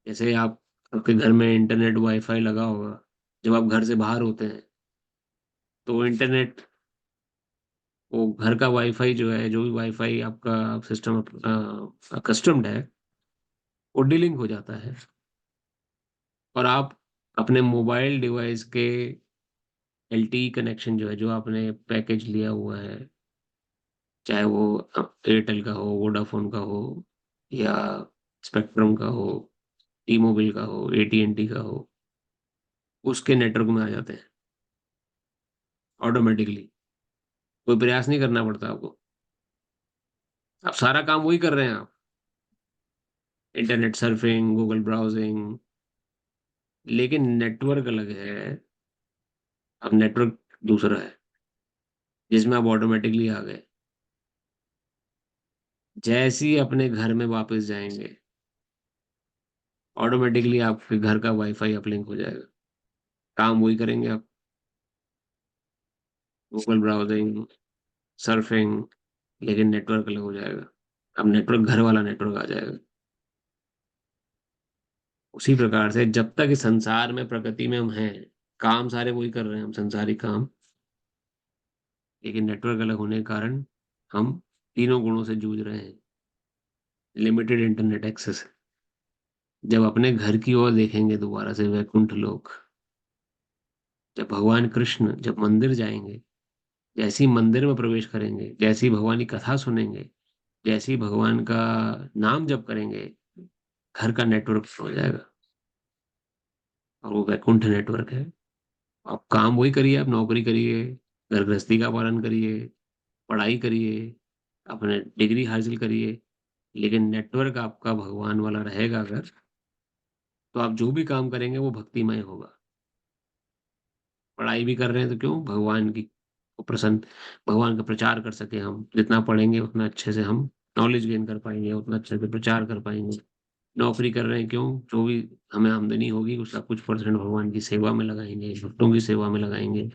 जैसे आप, आपके घर में इंटरनेट वाईफाई लगा होगा, जब आप घर से बाहर होते हैं, तो इंटरनेट, वो घर का वाईफ़ाई जो है, जो भी वाईफ़ाई आपका सिस्टम कस्टम्ड है, वो डिलिंक हो जाता है और आप अपने मोबाइल डिवाइस के एलटीई कनेक्शन जो है, जो आपने पैकेज लिया हुआ है, चाहे वो एयरटेल का हो, वोडाफ़ोन का हो या स्पेक्ट्रम का हो, टी-मोबाइल का हो, एटी&टी का हो, उसके नेटवर्क में आ जाते हैं ऑटोमैटिकली। कोई प्रयास नहीं करना पड़ता आपको। अब सारा काम वही कर रहे हैं आप, इंटरनेट सर्फिंग, गूगल ब्राउज़िंग, लेकिन नेटवर्क अलग है। अब नेटवर्क दूसरा है, जिसमें आप ऑटोमैटिकली आ गए। जैसे ही अपने घर में वापस जाएँगे, ऑटोमैटिकली आपके घर का वाईफ़ाई अपलिंक हो जाएगा। काम वही करेंगे आप, गूगल ब्राउज़िंग, सर्फिंग, लेकिन नेटवर्क अलग हो जाएगा। अब नेटवर्क घर वाला नेटवर्क आ जाएगा। उसी प्रकार से जब तक इस संसार में, प्रकृति में हम हैं, काम सारे वही कर रहे हैं हम, संसारिक काम, लेकिन नेटवर्क अलग होने के कारण हम तीनों गुणों से जूझ रहे हैं। Limited internet access. जब अपने घर की ओर देखेंगे दोबारा से वैकुंठ लोक, जब भगवान कृष्ण जब मंदिर जाएँगे, जैसे ही मंदिर में प्रवेश करेंगे, जैसे ही भगवान की कथा सुनेंगे, जैसे ही भगवान का नाम जप करेंगे, घर का नेटवर्क हो जाएगा और वो वैकुंठ नेटवर्क है। आप काम वही करिए, आप नौकरी करिए, घर गृहस्थी का पालन करिए, पढ़ाई करिए, अपने डिग्री हासिल करिए, लेकिन नेटवर्क आपका भगवान वाला रहेगा अगर, तो आप जो भी काम करेंगे वो भक्तिमय होगा। पढ़ाई भी कर रहे हैं तो क्यों? भगवान की को प्रसन्न, भगवान का प्रचार कर सकें हम। जितना पढ़ेंगे उतना अच्छे से हम नॉलेज गेन कर पाएँगे, उतना अच्छे से प्रचार कर पाएँगे। नौकरी कर रहे हैं क्यों? जो भी हमें आमदनी होगी उसका कुछ परसेंट भगवान की सेवा में लगाएँगे, भक्तों की सेवा में लगाएँगे।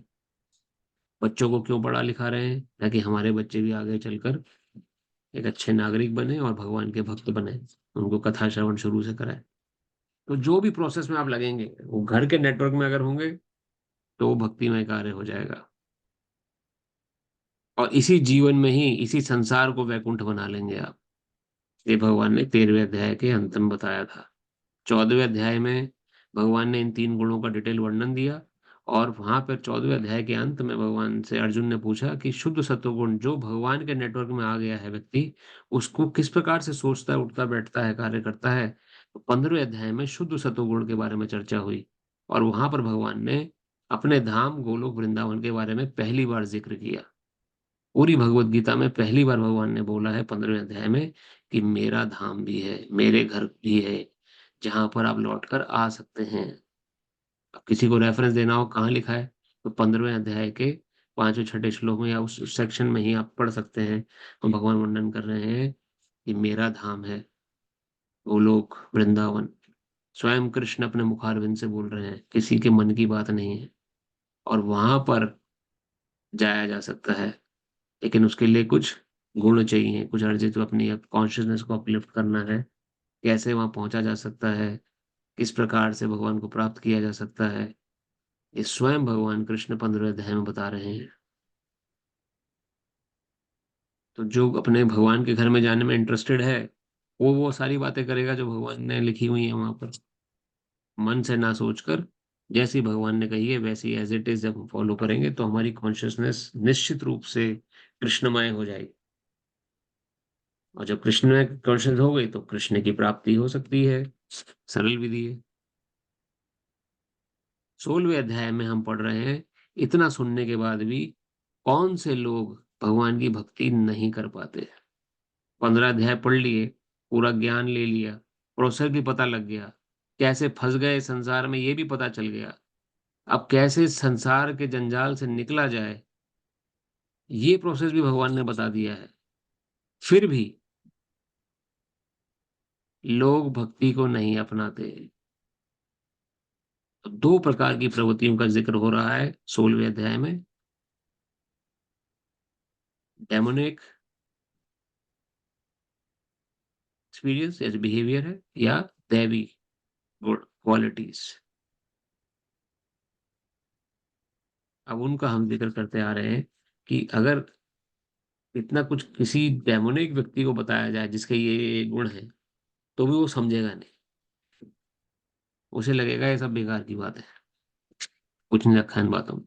बच्चों को क्यों पढ़ा-लिखा रहे हैं? ताकि हमारे बच्चे भी आगे चलकर एक अच्छे नागरिक बने और भगवान के भक्त बने। उनको कथा श्रवण शुरू से कराएँ। तो जो भी प्रोसेस में आप लगेंगे, वो घर के नेटवर्क में अगर होंगे, तो वो भक्तिमय कार्य हो जाएगा। और इसी जीवन में ही, इसी संसार को वैकुंठ बना लेंगे आप। ये भगवान ने 13वें अध्याय के अंत में बताया था। 14वें अध्याय में भगवान ने इन 3 गुणों का डिटेल वर्णन दिया और वहाँ पर 14वें अध्याय के अंत में भगवान से अर्जुन ने पूछा कि शुद्ध सत्वगुण जो भगवान के नेटवर्क में आ गया है व्यक्ति, उसको किस प्रकार से सोचता है, उठता बैठता है, कार्य करता है? तो 15वें अध्याय में शुद्ध सत्वगुण के बारे में चर्चा हुई और वहाँ पर भगवान ने अपने धाम गोलोक वृंदावन के बारे में पहली बार ज़िक्र किया। पूरी भगवद गीता में पहली बार भगवान ने बोला है 15वें अध्याय में कि मेरा धाम भी है, मेरे घर भी है, जहाँ पर आप लौटकर आ सकते हैं। अब किसी को रेफ़रेंस देना हो कहाँ लिखा है, तो 15वें अध्याय के 5वें-छठे श्लोक में या उस सेक्शन में ही आप पढ़ सकते हैं। तो भगवान वर्णन कर रहे हैं कि मेरा धाम है, गोलोक, वृंदावन। स्वयं कृष्ण अपने मुखारविंद से बोल रहे हैं, किसी के मन की बात नहीं है और वहाँ पर जाया जा सकता है। लेकिन उसके लिए कुछ गुण चाहिए, कुछ अर्जित अपनी कॉन्शसनेस को अपलिफ्ट करना है। कैसे वहाँ पहुँचा जा सकता है? किस प्रकार से भगवान को प्राप्त किया जा सकता है? ये स्वयं भगवान कृष्ण 15वें अध्याय में बता रहे हैं। तो जो अपने भगवान के घर में जाने में इंटरेस्टेड है, वो सारी बातें करेगा जो भगवान ने लिखी हुई हैं वहाँ पर। मन से ना सोचकर जैसी भगवान ने कही है वैसी एज़ इट इज़ जब हम फॉलो करेंगे तो हमारी कॉन्शसनेस निश्चित रूप से कृष्णमय हो जाएगी। और जब कृष्ण में कॉन्शियस हो गई तो कृष्ण की प्राप्ति हो सकती है। सरल विधि है। 16वें अध्याय में हम पढ़ रहे हैं, इतना सुनने के बाद भी कौन से लोग भगवान की भक्ति नहीं कर पाते। 15 अध्याय पढ़ लिए, पूरा ज्ञान ले लिया, प्रोसेस भी पता लग गया, कैसे फँस गए संसार में ये भी पता चल गया। अब कैसे संसार के जंजाल से निकला जाए, ये प्रोसेस भी भगवान ने बता दिया है। फिर भी लोग भक्ति को नहीं अपनाते। तो 2 प्रकार की प्रवृत्तियों का ज़िक्र हो रहा है 16वें अध्याय में, डेमोनिक एक्सपीरियंस जैसे बिहेवियर है या दैवी गुड क्वालिटीज़। अब उनका हम जिक्र करते आ रहे हैं कि अगर इतना कुछ किसी डेमोनिक व्यक्ति को बताया जाए जिसके ये गुण है, तो भी वो समझेगा नहीं। उसे लगेगा ये सब बेकार की बात है, कुछ नहीं रखा है इन बातों में।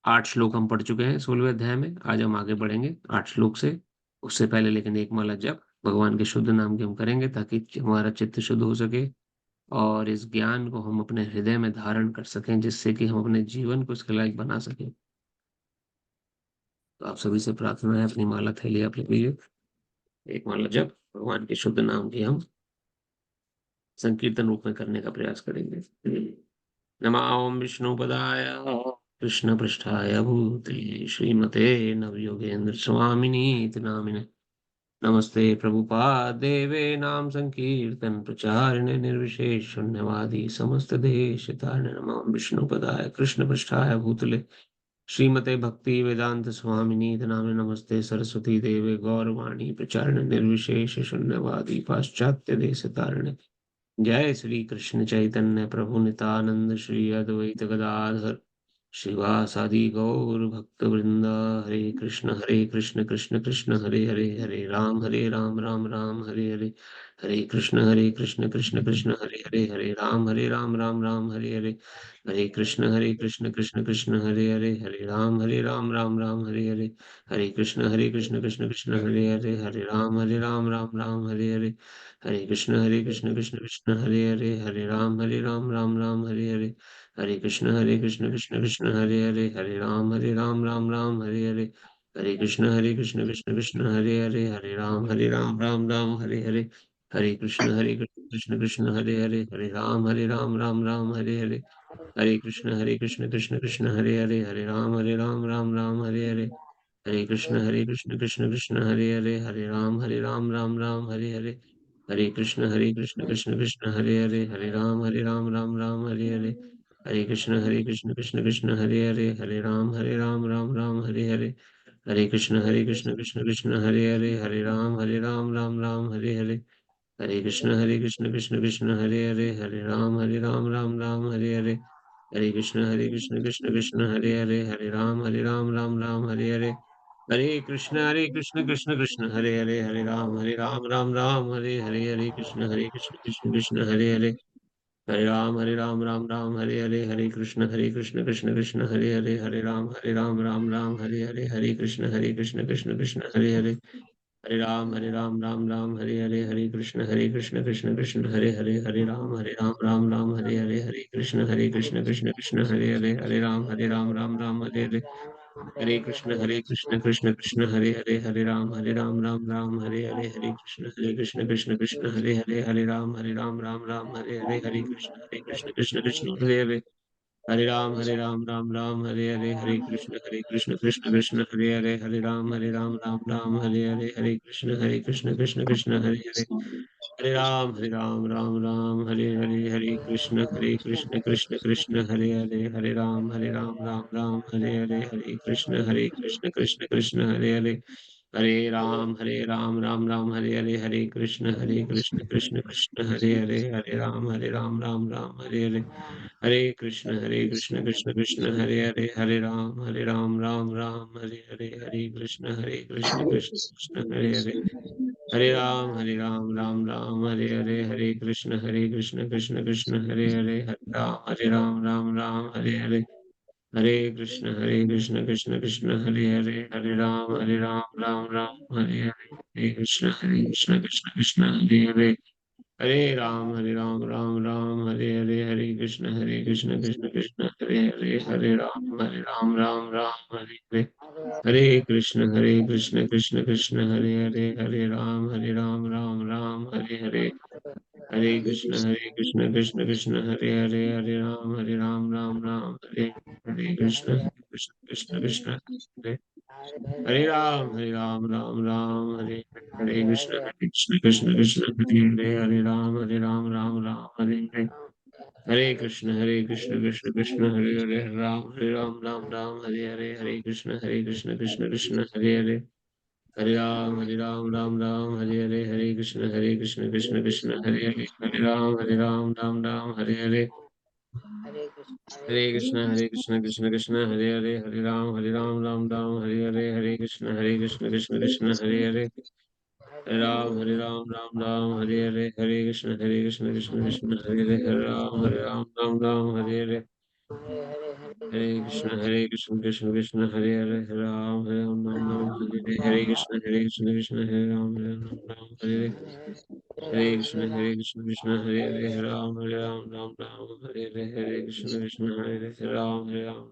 8 श्लोक हम पढ़ चुके हैं 16वें अध्याय में, आज हम आगे बढ़ेंगे 8 श्लोक से। उससे पहले लेकिन एक माला जप भगवान के शुद्ध नाम की हम करेंगे, ताकि हमारा चित्त शुद्ध हो सके और इस ज्ञान को हम अपने हृदय में धारण कर सकें, जिससे कि हम अपने जीवन को इसके लायक बना सकें। तो आप सभी से प्रार्थना है, अपनी माला थैली आप ले लीजिए। एक माला जप भगवान के शुद्ध नाम की हम संकीर्तन रूप में करने का प्रयास करेंगे। नमामि विष्णुपदाय कृष्ण पृष्ठाय भूतले श्रीमते नवयोगेन्द्र स्वामिनी इति नामिने। नमस्ते प्रभुपाद देवे नाम संकीर्तन प्रचारिणे निर्विशेष शून्यवादी समस्त देश तारिणे। नमामि विष्णुपदाय कृष्ण पृष्ठाय भूतले श्रीमते भक्ति वेदांत स्वामिनी इति नामिने। नमस्ते सरस्वती देवे गौरवाणी प्रचारिणे निर्विशेष शून्यवादी पाश्चात्य देश तारिणे। जय श्री कृष्ण चैतन्य प्रभु नित्यानंद श्री अद्वैत गदाधर श्रीवासादि गौर भक्त वृंद। हरे कृष्ण कृष्ण कृष्ण हरे हरे, हरे राम राम राम हरे हरे, हरे कृष्ण कृष्ण कृष्ण हरे हरे, हरे राम राम हरे हरे, हरे कृष्ण कृष्ण कृष्ण हरे हरे, हरे राम राम हरे हरे, हरे कृष्ण कृष्ण कृष्ण हरे हरे, हरे राम राम हरे हरे, हरे कृष्ण कृष्ण कृष्ण हरे हरे, हरे राम राम हरे हरे, हरे कृष्ण कृष्ण कृष्ण हरे हरे, हरे राम राम हरे हरे, हरे कृष्ण कृष्ण कृष्ण हरे हरे, हरे राम राम हरे हरे, हरे कृष्ण कृष्ण हरे हरे, हरे राम हरे हरे, हरे कृष्ण कृष्ण कृष्ण हरे हरे, हरे राम हरे हरे, हरे कृष्ण कृष्ण हरे हरे, हरे राम हरे हरे, हरे कृष्ण कृष्ण कृष्ण हरे हरे, हरे राम हरे हरे, हरे कृष्ण कृष्ण कृष्ण हरे हरे, हरे राम हरे हरे, हरे कृष्ण कृष्ण कृष्ण हरे हरे, हरे राम हरे हरे, हरे कृष्ण कृष्ण कृष्ण हरे हरे, हरे राम हरे हरे, हरे कृष्ण कृष्ण कृष्ण हरे हरे, हरे राम हरे हरे, हरे कृष्ण कृष्ण हरे हरे, हरे राम हरे हरे, हरे कृष्ण कृष्ण कृष्ण हरे हरे, हरे राम हरे हरे, हरे कृष्ण कृष्ण कृष्ण हरे हरे, हरे राम हरे हरे, हरे कृष्ण कृष्ण कृष्ण हरे हरे, हरे राम हरे हरे, हरे कृष्ण कृष्ण कृष्ण हरे हरे, हरे राम हरे हरे, हरे कृष्ण कृष्ण कृष्ण हरे हरे, हरे राम हरे हरे, हरे कृष्ण कृष्ण कृष्ण हरे हरे, हरे राम हरे हरे, हरे कृष्ण कृष्ण कृष्ण हरे हरे, हरे राम हरे हरे, हरे कृष्ण कृष्ण कृष्ण हरे हरे, हरे राम हरे हरे, हरे कृष्ण कृष्ण कृष्ण हरे हरे, हरे राम हरे हरे, हरे कृष्ण कृष्ण कृष्ण हरे हरे, हरे राम हरे हरे, हरे कृष्ण कृष्ण कृष्ण हरे हरे, हरे राम हरे हरे, हरे कृष्ण कृष्ण कृष्ण हरे हरे, हरे राम हरे हरे, हरे कृष्ण कृष्ण कृष्ण हरे हरे, हरे राम हरे हरे, हरे कृष्ण कृष्ण कृष्ण हरे हरे, हरे राम हरे हरे, हरे कृष्ण कृष्ण कृष्ण हरे हरे, हरे राम हरे हरे, हरे कृष्ण कृष्ण कृष्ण हरे हरे, हरे राम हरे हरे, हरे कृष्ण कृष्ण कृष्ण हरे हरे, हरे राम हरे हरे, हरे कृष्ण कृष्ण कृष्ण हरे हरे, हरे राम हरे हरे, हरे कृष्ण कृष्ण कृष्ण हरे हरे, हरे राम हरे हरे, हरे कृष्ण कृष्ण कृष्ण हरे हरे, हरे राम हरे हरे, हरे कृष्ण कृष्ण कृष्ण हरे हरे, हरे राम हरे, हरे कृष्ण कृष्ण कृष्ण हरे, हरे राम हरे, हरे कृष्ण कृष्ण कृष्ण हरे हरे, हरे राम हरे हरे, हरे कृष्ण कृष्ण कृष्ण हरे हरे, हरे राम हरे हरे, हरे कृष्ण कृष्ण कृष्ण हरे हरे, हरे राम हरे हरे, हरे कृष्ण कृष्ण कृष्ण हरे हरे, हरे राम हरे हरे, हरे कृष्ण कृष्ण कृष्ण हरे हरे, हरे राम राम राम हरे हरे, हरे कृष्ण कृष्ण कृष्ण हरे हरे, हरे राम राम राम हरे हरे, हरे कृष्ण कृष्ण कृष्ण हरे हरे, हरे राम राम राम हरे हरे, हरे कृष्ण कृष्ण कृष्ण हरे हरे, हरे राम राम हरे हरे, हरे कृष्ण कृष्ण हरे राम राम हरे हरे, हरे कृष्ण कृष्ण हरे हरे, राम राम राम हरे हरे, हरे कृष्ण कृष्ण हरे हरे, राम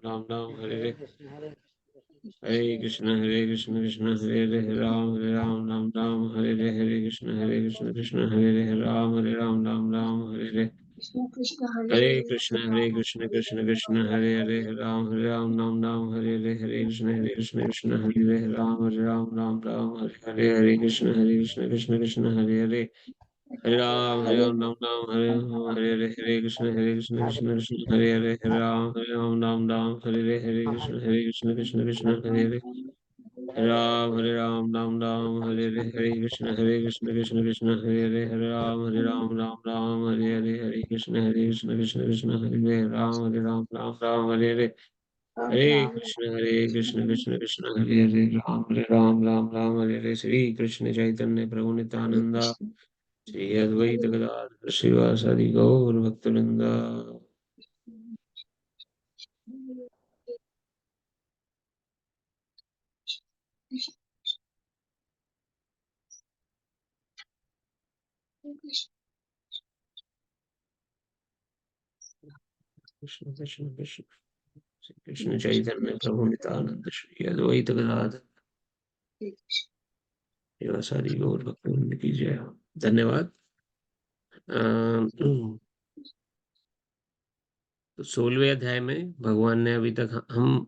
राम हरे हरे, हरे कृष्ण कृष्ण हरे हरे, राम राम राम हरे हरे, हरे कृष्ण कृष्ण हरे हरे, राम राम हरे हरे, हरे कृष्ण कृष्ण कृष्ण हरे हरे, हरे राम राम हरे हरे, हरे कृष्ण कृष्ण हरे हरे, राम राम हरे हरे, हरे कृष्ण कृष्ण कृष्ण हरे हरे, हरे राम राम हरे हरे, हरे कृष्ण कृष्ण हरे हरे, हरे राम राम हरे हरे, हरे कृष्ण कृष्ण हरे हरे, हरे राम हरे कृष्ण कृष्ण कृष्ण हरे हरे, हरे राम राम हरे हरे, हरे कृष्ण कृष्ण हरे हरे, हरे राम राम हरे हरे, हरे कृष्ण कृष्ण हरे हरे, राम राम हरे हरे, श्री कृष्ण चैतन्य प्रभु नित्यानंदा, श्री अद्वैत गदाधर श्रीवासादि गौर भक्तवृंदा। कृष्ण कृष्ण कृष्ण, श्री कृष्ण चैतन्य प्रभु नित्यानंद, श्री अद्वैत गदाधर श्रीवासादि गौर भक्तवृंद की जय हो। धन्यवाद। तो 16वें अध्याय में भगवान ने अभी तक हम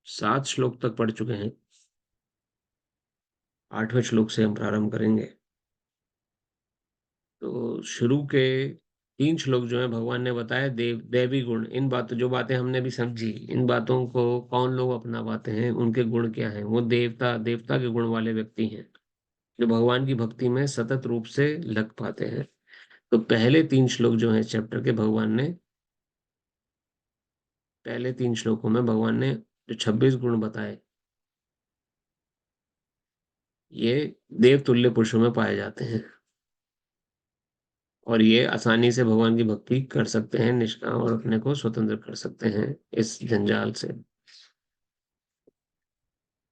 7 श्लोक तक पढ़ चुके हैं। 8वें श्लोक से हम प्रारंभ करेंगे। तो शुरू के 3 श्लोक जो है भगवान ने बताया दैवी गुण, इन बातों जो बातें हमने भी समझी, इन बातों को कौन लोग अपना पाते हैं, उनके गुण क्या हैं। वो देवता के गुण वाले व्यक्ति हैं जो भगवान की भक्ति में सतत रूप से लग पाते हैं। तो पहले 3 श्लोक जो है चैप्टर के, पहले 3 श्लोकों में भगवान ने जो 26 गुण बताए, ये देवतुल्य पुरुषों में पाए जाते हैं और ये आसानी से भगवान की भक्ति कर सकते हैं निष्काम, और अपने को स्वतंत्र कर सकते हैं इस जंजाल से।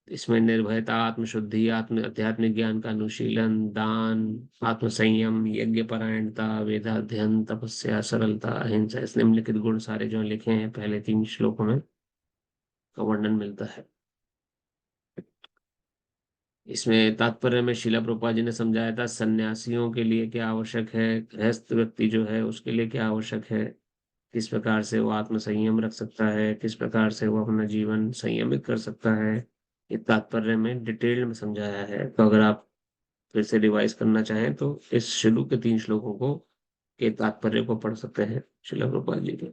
इसमें निर्भयता, आत्मशुद्धि, आत्म आध्यात्मिक ज्ञान का अनुशीलन, दान, आत्म संयम, यज्ञ परायणता, वेदाध्ययन, तपस्या, सरलता, अहिंसा, इस निम्नलिखित गुण सारे जो लिखे हैं पहले 3 श्लोकों में का वर्णन मिलता है। इसमें तात्पर्य में शिला प्रभुपाद जी ने समझाया था सन्यासियों के लिए क्या आवश्यक है, गृहस्थ व्यक्ति जो है उसके लिए क्या आवश्यक है, किस प्रकार से वो आत्म संयम रख सकता है, किस प्रकार से वो अपना जीवन संयमित कर सकता है। ये तात्पर्य में डिटेल में समझाया है। तो अगर आप फिर से रिवाइज करना चाहें तो इस शुरू के 3 श्लोकों को के तात्पर्य को पढ़ सकते हैं शिला प्रभुपाद जी के।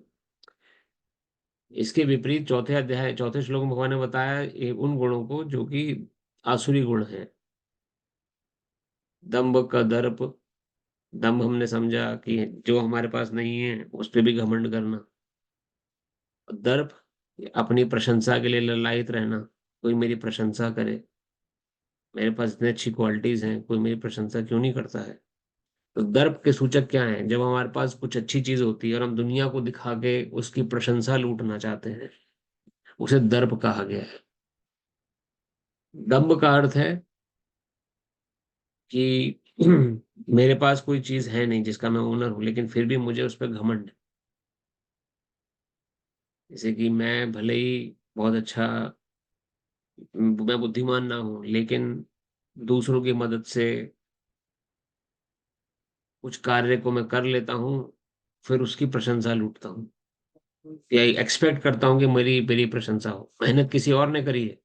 इसके विपरीत चौथे श्लोक में भगवान ने बताया उन गुणों को जो कि आसुरी गुण है। दंभ का दर्प, दंभ हमने समझा कि जो हमारे पास नहीं है उस पे भी घमंड करना। दर्प, अपनी प्रशंसा के लिए ललायित रहना, कोई मेरी प्रशंसा करे, मेरे पास इतनी अच्छी क्वालिटीज हैं, कोई मेरी प्रशंसा क्यों नहीं करता है। तो दर्प के सूचक क्या हैं? जब हमारे पास कुछ अच्छी चीज होती है और हम दुनिया को दिखा के उसकी प्रशंसा लूटना चाहते हैं, उसे दर्प कहा गया है। दंभ का अर्थ है कि मेरे पास कोई चीज है नहीं जिसका मैं ओनर हूं, लेकिन फिर भी मुझे उस पर घमंड है। जैसे कि मैं भले ही बहुत अच्छा, मैं बुद्धिमान ना हूं, लेकिन दूसरों की मदद से कुछ कार्य को मैं कर लेता हूँ, फिर उसकी प्रशंसा लूटता हूँ या एक्सपेक्ट करता हूँ कि मेरी मेरी प्रशंसा हो। मेहनत किसी और ने करी है,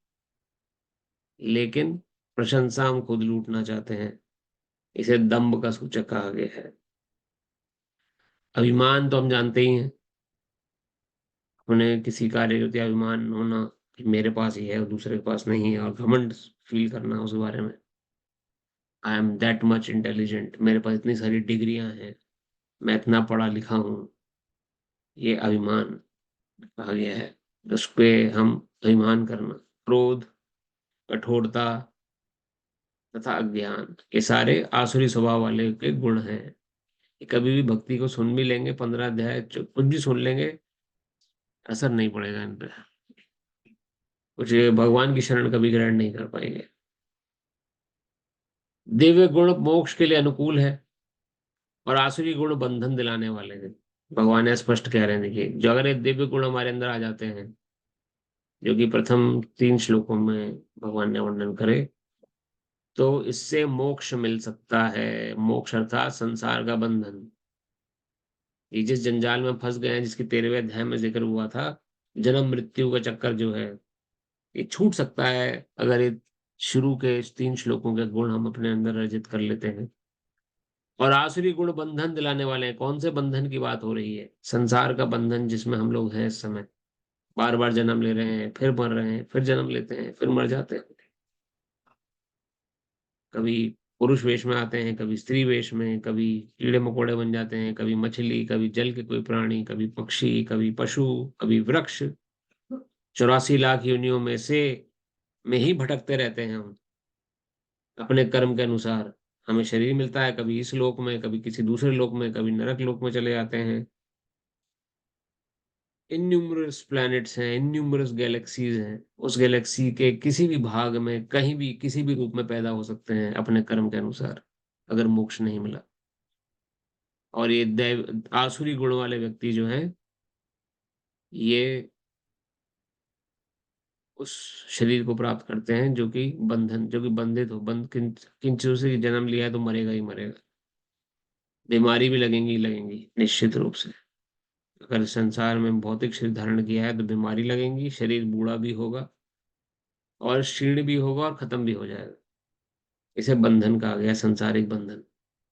लेकिन प्रशंसा हम खुद लूटना चाहते हैं। इसे दंभ का सूचक कहा गया है। अभिमान तो हम जानते ही हैं, अपने किसी कार्य के प्रति अभिमान होना कि मेरे पास ही है और दूसरे के पास नहीं है, और घमंड फील करना उस बारे में। I am that much intelligent, मेरे पास इतनी सारी डिग्रियां हैं, मैं इतना पढ़ा लिखा हूँ, ये अभिमान कहा गया है। तो उस पे हम अभिमान करना, क्रोध, कठोरता तथा अज्ञान, ये सारे आसुरी स्वभाव वाले के गुण हैं। ये कभी भी भक्ति को सुन भी लेंगे, 15 अध्याय कुछ भी सुन लेंगे, असर नहीं पड़ेगा इन पे। कुछ ये भगवान की शरण कभी ग्रहण नहीं कर पाएंगे। दिव्य गुण मोक्ष के लिए अनुकूल है, और आसुरी गुण बंधन दिलाने वाले हैं। भगवान ने स्पष्ट कह रहे हैं, देखिए, जो अगर ये दिव्य गुण हमारे अंदर आ जाते हैं, जो कि प्रथम 3 श्लोकों में भगवान ने वर्णन करे, तो इससे मोक्ष मिल सकता है। मोक्ष अर्थात संसार का बंधन। ये जिस जंजाल में फंस गए हैं, जिसके 13वें अध्याय में जिक्र हुआ था, जन्म मृत्यु का चक्कर जो है, ये छूट सकता है अगर ये शुरू के इस 3 श्लोकों के गुण हम अपने अंदर अर्जित कर लेते हैं। और आसुरी गुण बंधन दिलाने वाले हैं। कौन से बंधन की बात हो रही है? संसार का बंधन जिसमें हम लोग हैं इस समय। बार बार जन्म ले रहे हैं, फिर मर रहे हैं, फिर जन्म लेते हैं, फिर मर जाते हैं। कभी पुरुष वेश में आते हैं, कभी स्त्री वेश में, कभी कीड़े मकोड़े बन जाते हैं, कभी मछली, कभी जल के कोई प्राणी, कभी पक्षी, कभी पशु, कभी वृक्ष। 84 लाख योनियों में ही भटकते रहते हैं हम, अपने कर्म के अनुसार। हमें शरीर मिलता है, कभी इस लोक में, कभी किसी दूसरे लोक में, कभी नरक लोक में चले जाते हैं। इन्यूमरस प्लैनेट्स हैं, इन्यूमरस गैलेक्सीज हैं। उस गैलेक्सी के किसी भी भाग में, कहीं भी, किसी भी रूप में पैदा हो सकते हैं अपने कर्म के अनुसार, अगर मोक्ष नहीं मिला। और ये दैव आसुरी गुण वाले व्यक्ति जो हैं, ये उस शरीर को प्राप्त करते हैं जो कि बंधन, जो कि बंधित हो, किन चीजों से जन्म लिया है तो मरेगा ही मरेगा। बीमारी भी लगेंगी निश्चित रूप से। अगर संसार में भौतिक शरीर धारण किया है तो बीमारी लगेंगी, शरीर बूढ़ा भी होगा, और क्षीण भी होगा, और खत्म भी हो जाएगा। इसे बंधन कहा गया, संसारिक बंधन।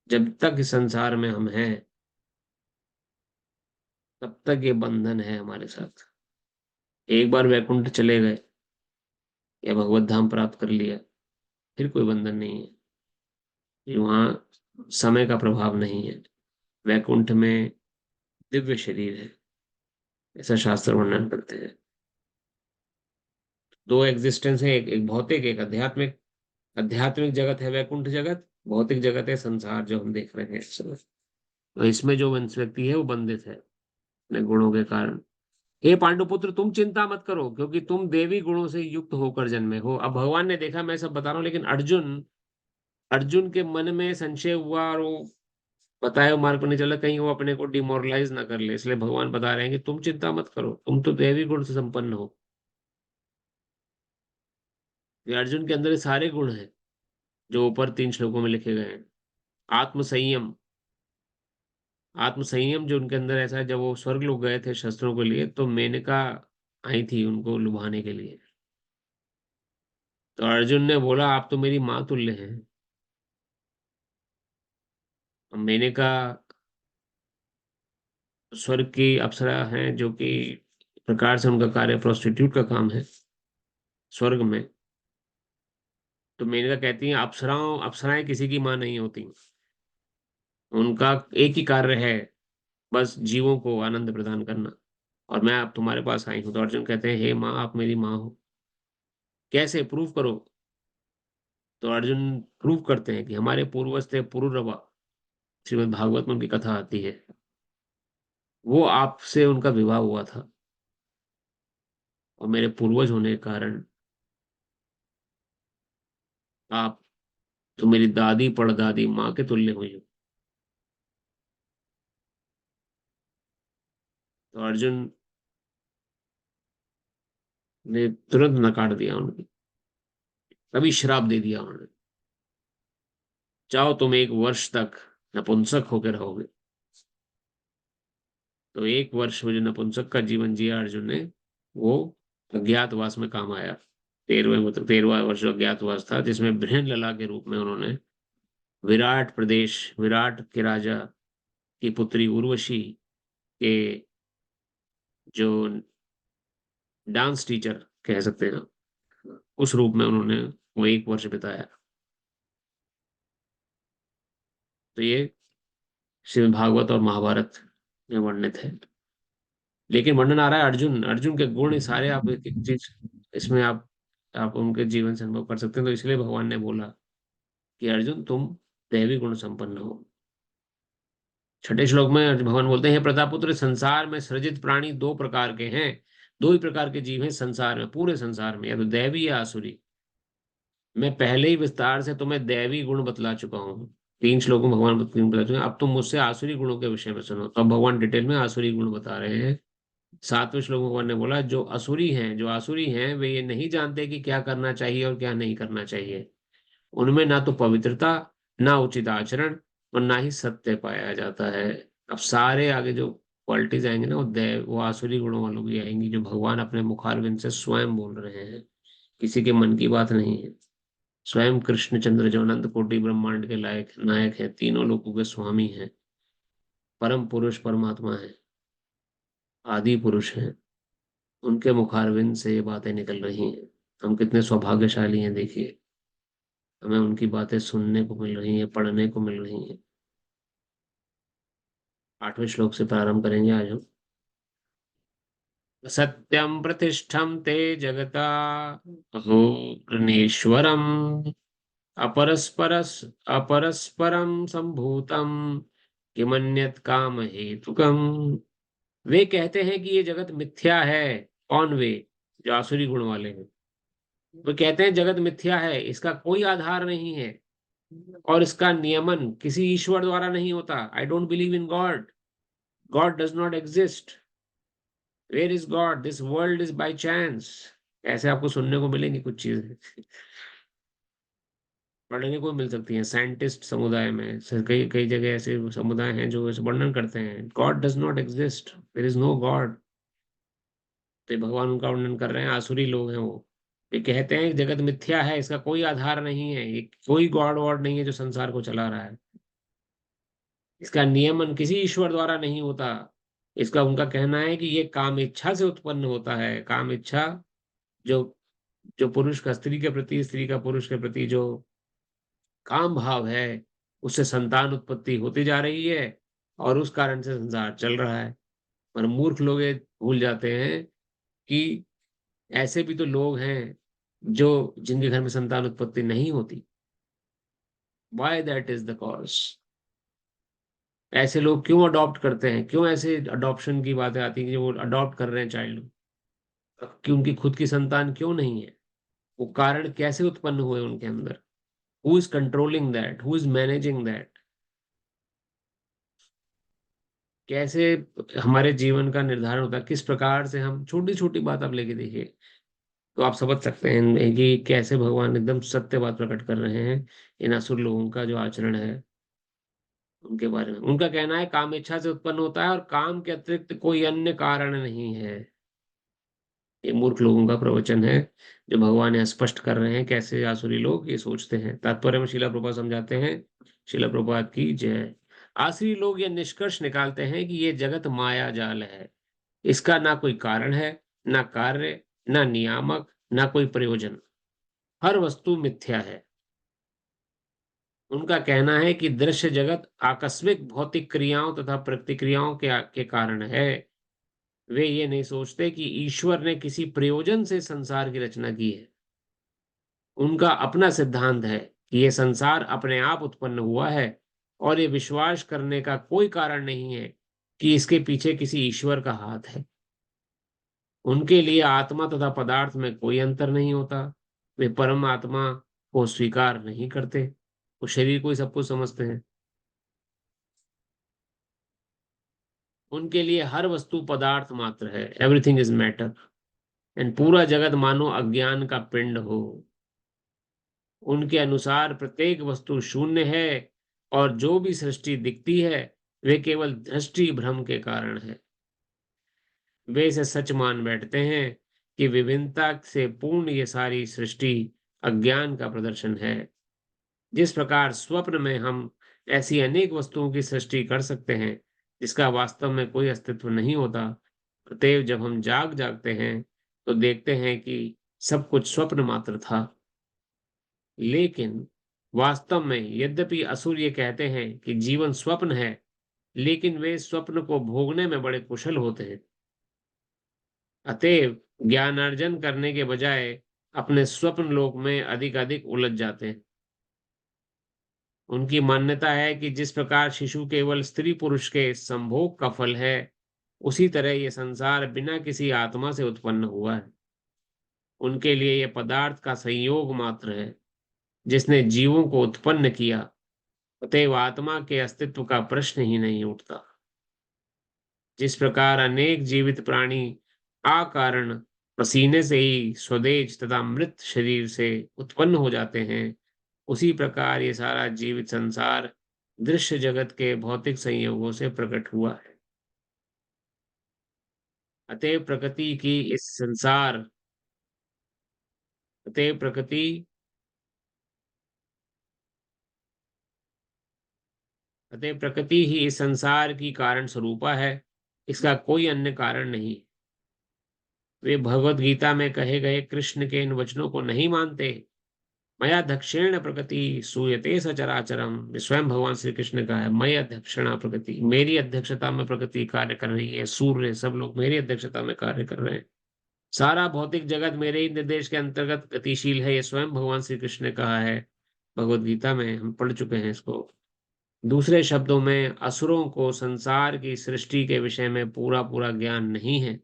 जब तक इस संसार में हम हैं, तब तक ये बंधन है हमारे साथ। एक बार वैकुंठ चले गए या भगवत धाम प्राप्त कर लिया, फिर कोई बंधन नहीं है। ये वहाँ समय का प्रभाव नहीं है। वैकुंठ में दिव्य शरीर है, ऐसा शास्त्र वर्णन करते हैं। दो एग्जिस्टेंस है, एक भौतिक, एक आध्यात्मिक। आध्यात्मिक जगत है वैकुंठ जगत, भौतिक जगत है संसार जो हम देख रहे हैं इस समय। तो इसमें जो व्यक्ति है वो बंधित है अपने गुणों के कारण। हे पांडुपुत्र, तुम चिंता मत करो, क्योंकि तुम देवी गुणों से युक्त होकर जन्मे हो। अब भगवान ने देखा, मैं सब बता रहा हूँ, लेकिन अर्जुन अर्जुन के मन में संशय हुआ, और वो बताए हुए मार्ग पर नहीं चला, कहीं वो अपने को डिमोरलाइज ना कर ले। इसलिए भगवान बता रहे हैं कि तुम चिंता मत करो, तुम तो देवी गुण से संपन्न हो। ये अर्जुन के अंदर ये सारे गुण हैं जो ऊपर 3 श्लोकों में लिखे गए हैं। आत्म संयम, आत्म संयम जो उनके अंदर ऐसा है, जब वो स्वर्ग लोग गए थे शस्त्रों के लिए, तो मेनका आई थी उनको लुभाने के लिए। तो अर्जुन ने बोला, आप तो मेरी माँ तुल्य हैं। अब मेनका स्वर्ग की अप्सरा हैं, जो कि प्रकार से उनका कार्य प्रोस्टिट्यूट का काम है स्वर्ग में। तो मेनका कहती हैं, अप्सराएं किसी की माँ नहीं होती। उनका एक ही कार्य है, बस जीवों को आनंद प्रदान करना। और मैं अब तुम्हारे पास आई हूँ। तो अर्जुन कहते हैं, हे माँ, आप मेरी माँ हो। कैसे? प्रूव करो। तो अर्जुन प्रूव करते हैं कि हमारे पूर्वज थे पुरुरवा, श्रीमद् भागवत में उनकी कथा आती है। वो आपसे उनका विवाह हुआ था, और मेरे पूर्वज होने के कारण आप तो मेरी दादी परदादी माँ के तुल्य हुई हो। तो अर्जुन ने तुरंत नकार दिया उनकी, तभी श्राप दे दिया उन्होंने, चाहो तुम 1 वर्ष तक नपुंसक होकर रहोगे। तो 1 वर्ष वो जो नपुंसक का जीवन जिया अर्जुन ने, वो अज्ञातवास में काम आया। 13वां वर्ष जो अज्ञातवास था, जिसमें बृहन के रूप में उन्होंने विराट प्रदेश, विराट के राजा की पुत्री उर्वशी के जो डांस टीचर कह सकते हैं, उस रूप में उन्होंने वो 1 वर्ष बिताया। तो ये श्रीमद् भागवत और महाभारत में वर्णित है। लेकिन वर्णन आ रहा है अर्जुन, अर्जुन के गुण सारे आप एक एक चीज इसमें आप उनके जीवन से अनुभव कर सकते हैं। तो इसलिए भगवान ने बोला कि अर्जुन तुम दैवी गुण संपन्न हो। छठे श्लोक में भगवान बोलते हैं, "हे प्रतापुत्र, संसार में सृजित प्राणी दो प्रकार के हैं। दो ही प्रकार के जीव हैं संसार में, पूरे संसार में, या तो दैवी या आसुरी। मैं पहले ही विस्तार से तुम्हें दैवी गुण बतला चुका हूँ। तीन श्लोकों में भगवान बता चुके हैं। अब तुम मुझसे आसुरी गुणों के विषय में सुनो। तो अब भगवान डिटेल में आसुरी गुण बता रहे हैं। सातवें श्लोक में भगवान ने बोला, जो आसुरी हैं वे ये नहीं जानते कि क्या करना चाहिए और क्या नहीं करना चाहिए। उनमें ना तो पवित्रता, ना उचित आचरण, और ना ही सत्य पाया जाता है। अब सारे आगे जो क्वालिटीज आएंगे ना, वो आसुरी गुणों वालों की आएंगी, जो भगवान अपने मुखारविंद से स्वयं बोल रहे हैं। किसी के मन की बात नहीं है। स्वयं कृष्णचंद्र जो अनंत कोटि ब्रह्मांड के लायक नायक है, तीनों लोकों के स्वामी हैं, परम पुरुष परमात्मा है, आदि पुरुष हैं, उनके मुखारविंद से ये बातें निकल रही हैं। हम कितने सौभाग्यशाली हैं, देखिए। हमें उनकी बातें सुनने को मिल रही हैं, पढ़ने को मिल रही हैं। आठवें श्लोक से प्रारंभ करेंगे आज हम। सत्यम प्रतिष्ठम ते जगता अहो गृणीश्वरम अपरस्परस अपरस्परम संभूतम किमन्यत् काम हेतुकम। वे कहते हैं कि ये जगत मिथ्या है। कौन वे? जो आसुरी गुण वाले हैं। वे कहते हैं जगत मिथ्या है, इसका कोई आधार नहीं है, और इसका नियमन किसी ईश्वर द्वारा नहीं होता। I don't believe in God. God does not exist. Where is God? This world is by chance. ऐसे आपको सुनने को मिलेंगी कुछ चीजें, पढ़ने को मिल सकती हैं साइंटिस्ट समुदाय में। कई कई जगह ऐसे समुदाय हैं जो इसे वर्णन करते हैं, God does not exist, there is no God. तो ये भगवान उनका वर्णन कर रहे हैं, आसुरी लोग हैं वो। ये कहते हैं कि जगत मिथ्या है, इसका कोई आधार नहीं है, ये कोई गॉड वॉड नहीं है जो संसार को चला रहा है, इसका नियमन किसी ईश्वर द्वारा नहीं होता। इसका उनका कहना है कि ये काम इच्छा से उत्पन्न होता है। काम इच्छा, जो जो पुरुष का स्त्री के प्रति, स्त्री का पुरुष के प्रति जो काम भाव है, उससे संतान उत्पत्ति होती जा रही है, और उस कारण से संसार चल रहा है। पर मूर्ख लोग ये भूल जाते हैं कि ऐसे भी तो लोग हैं जो जिनके घर में संतान उत्पत्ति नहीं होती। Why that is the cause? ऐसे लोग क्यों अडॉप्ट करते हैं? क्यों ऐसे अडॉप्शन की बातें आती हैं कि वो अडॉप्ट कर रहे हैं चाइल्ड, कि उनकी खुद की संतान क्यों नहीं है? वो कारण कैसे उत्पन्न हुए उनके अंदर? Who is controlling that? Who is managing that? कैसे हमारे जीवन का निर्धारण होता है? किस प्रकार से हम, छोटी छोटी बात आप लेके देखिए, तो आप समझ सकते हैं कि कैसे भगवान एकदम सत्य बात प्रकट कर रहे हैं। इन असुर लोगों का जो आचरण है उनके बारे में, उनका कहना है काम इच्छा से उत्पन्न होता है और काम के अतिरिक्त कोई अन्य कारण नहीं है। ये मूर्ख लोगों का प्रवचन है, जो भगवान यहाँ स्पष्ट कर रहे हैं कैसे आसुरी लोग ये सोचते हैं। तात्पर्य में शिला प्रभुपाद समझाते हैं, शिला प्रभुपाद की जय। आसुरी लोग ये निष्कर्ष निकालते हैं कि ये जगत माया जाल है, इसका ना कोई कारण है, ना कार्य, ना नियामक, ना कोई प्रयोजन, हर वस्तु मिथ्या है। उनका कहना है कि दृश्य जगत आकस्मिक भौतिक क्रियाओं तथा प्रतिक्रियाओं के कारण है। वे ये नहीं सोचते कि ईश्वर ने किसी प्रयोजन से संसार की रचना की है। उनका अपना सिद्धांत है कि ये संसार अपने आप उत्पन्न हुआ है, और ये विश्वास करने का कोई कारण नहीं है कि इसके पीछे किसी ईश्वर का हाथ है। उनके लिए आत्मा तथा पदार्थ में कोई अंतर नहीं होता। वे परमात्मा को स्वीकार नहीं करते, वो शरीर को ही सब कुछ समझते हैं। उनके लिए हर वस्तु पदार्थ मात्र है, एवरीथिंग इज मैटर, एंड पूरा जगत मानो अज्ञान का पिंड हो। उनके अनुसार प्रत्येक वस्तु शून्य है, और जो भी सृष्टि दिखती है वे केवल दृष्टि भ्रम के कारण है। वे इसे सच मान बैठते हैं कि विभिन्नता से पूर्ण ये सारी सृष्टि अज्ञान का प्रदर्शन है। जिस प्रकार स्वप्न में हम ऐसी अनेक वस्तुओं की सृष्टि कर सकते हैं जिसका वास्तव में कोई अस्तित्व नहीं होता, अतएव जब हम जागते हैं तो देखते हैं कि सब कुछ स्वप्न मात्र था। लेकिन वास्तव में यद्यपि असुर ये कहते हैं कि जीवन स्वप्न है, लेकिन वे स्वप्न को भोगने में बड़े कुशल होते हैं। अतएव ज्ञानार्जन करने के बजाय अपने स्वप्न लोक में अधिक अधिक उलझ जाते हैं। उनकी मान्यता है कि जिस प्रकार शिशु केवल स्त्री पुरुष के संभोग का फल है, उसी तरह ये संसार बिना किसी आत्मा से उत्पन्न हुआ है। उनके लिए ये पदार्थ का संयोग मात्र है, जिसने जीवों को उत्पन्न किया। अतएव आत्मा के अस्तित्व का प्रश्न ही नहीं उठता। जिस प्रकार अनेक जीवित प्राणी अकारण पसीने से ही स्वदेज तथा मृत शरीर से उत्पन्न हो जाते हैं, उसी प्रकार ये सारा जीवित संसार दृश्य जगत के भौतिक संयोगों से प्रकट हुआ है। अतएव प्रकृति की इस संसार अतएव प्रकृति अतएव प्रकृति ही इस संसार की कारण स्वरूपा है, इसका कोई अन्य कारण नहीं। वे भगवत गीता में कहे गए कृष्ण के इन वचनों को नहीं मानते। मया दक्षिण प्रकृति सूयते सचराचरम, स्वयं भगवान श्री कृष्ण का है, मया दक्षिणा प्रकृति, मेरी अध्यक्षता में प्रकृति कार्य कर रही है, सूर्य सब लोग मेरी अध्यक्षता में कार्य कर रहे हैं, सारा भौतिक जगत मेरे ही निर्देश के अंतर्गत गतिशील है, ये स्वयं भगवान श्री कृष्ण ने कहा है भगवत गीता में, हम पढ़ चुके हैं इसको। दूसरे शब्दों में असुरों को संसार की सृष्टि के विषय में पूरा पूरा ज्ञान नहीं है।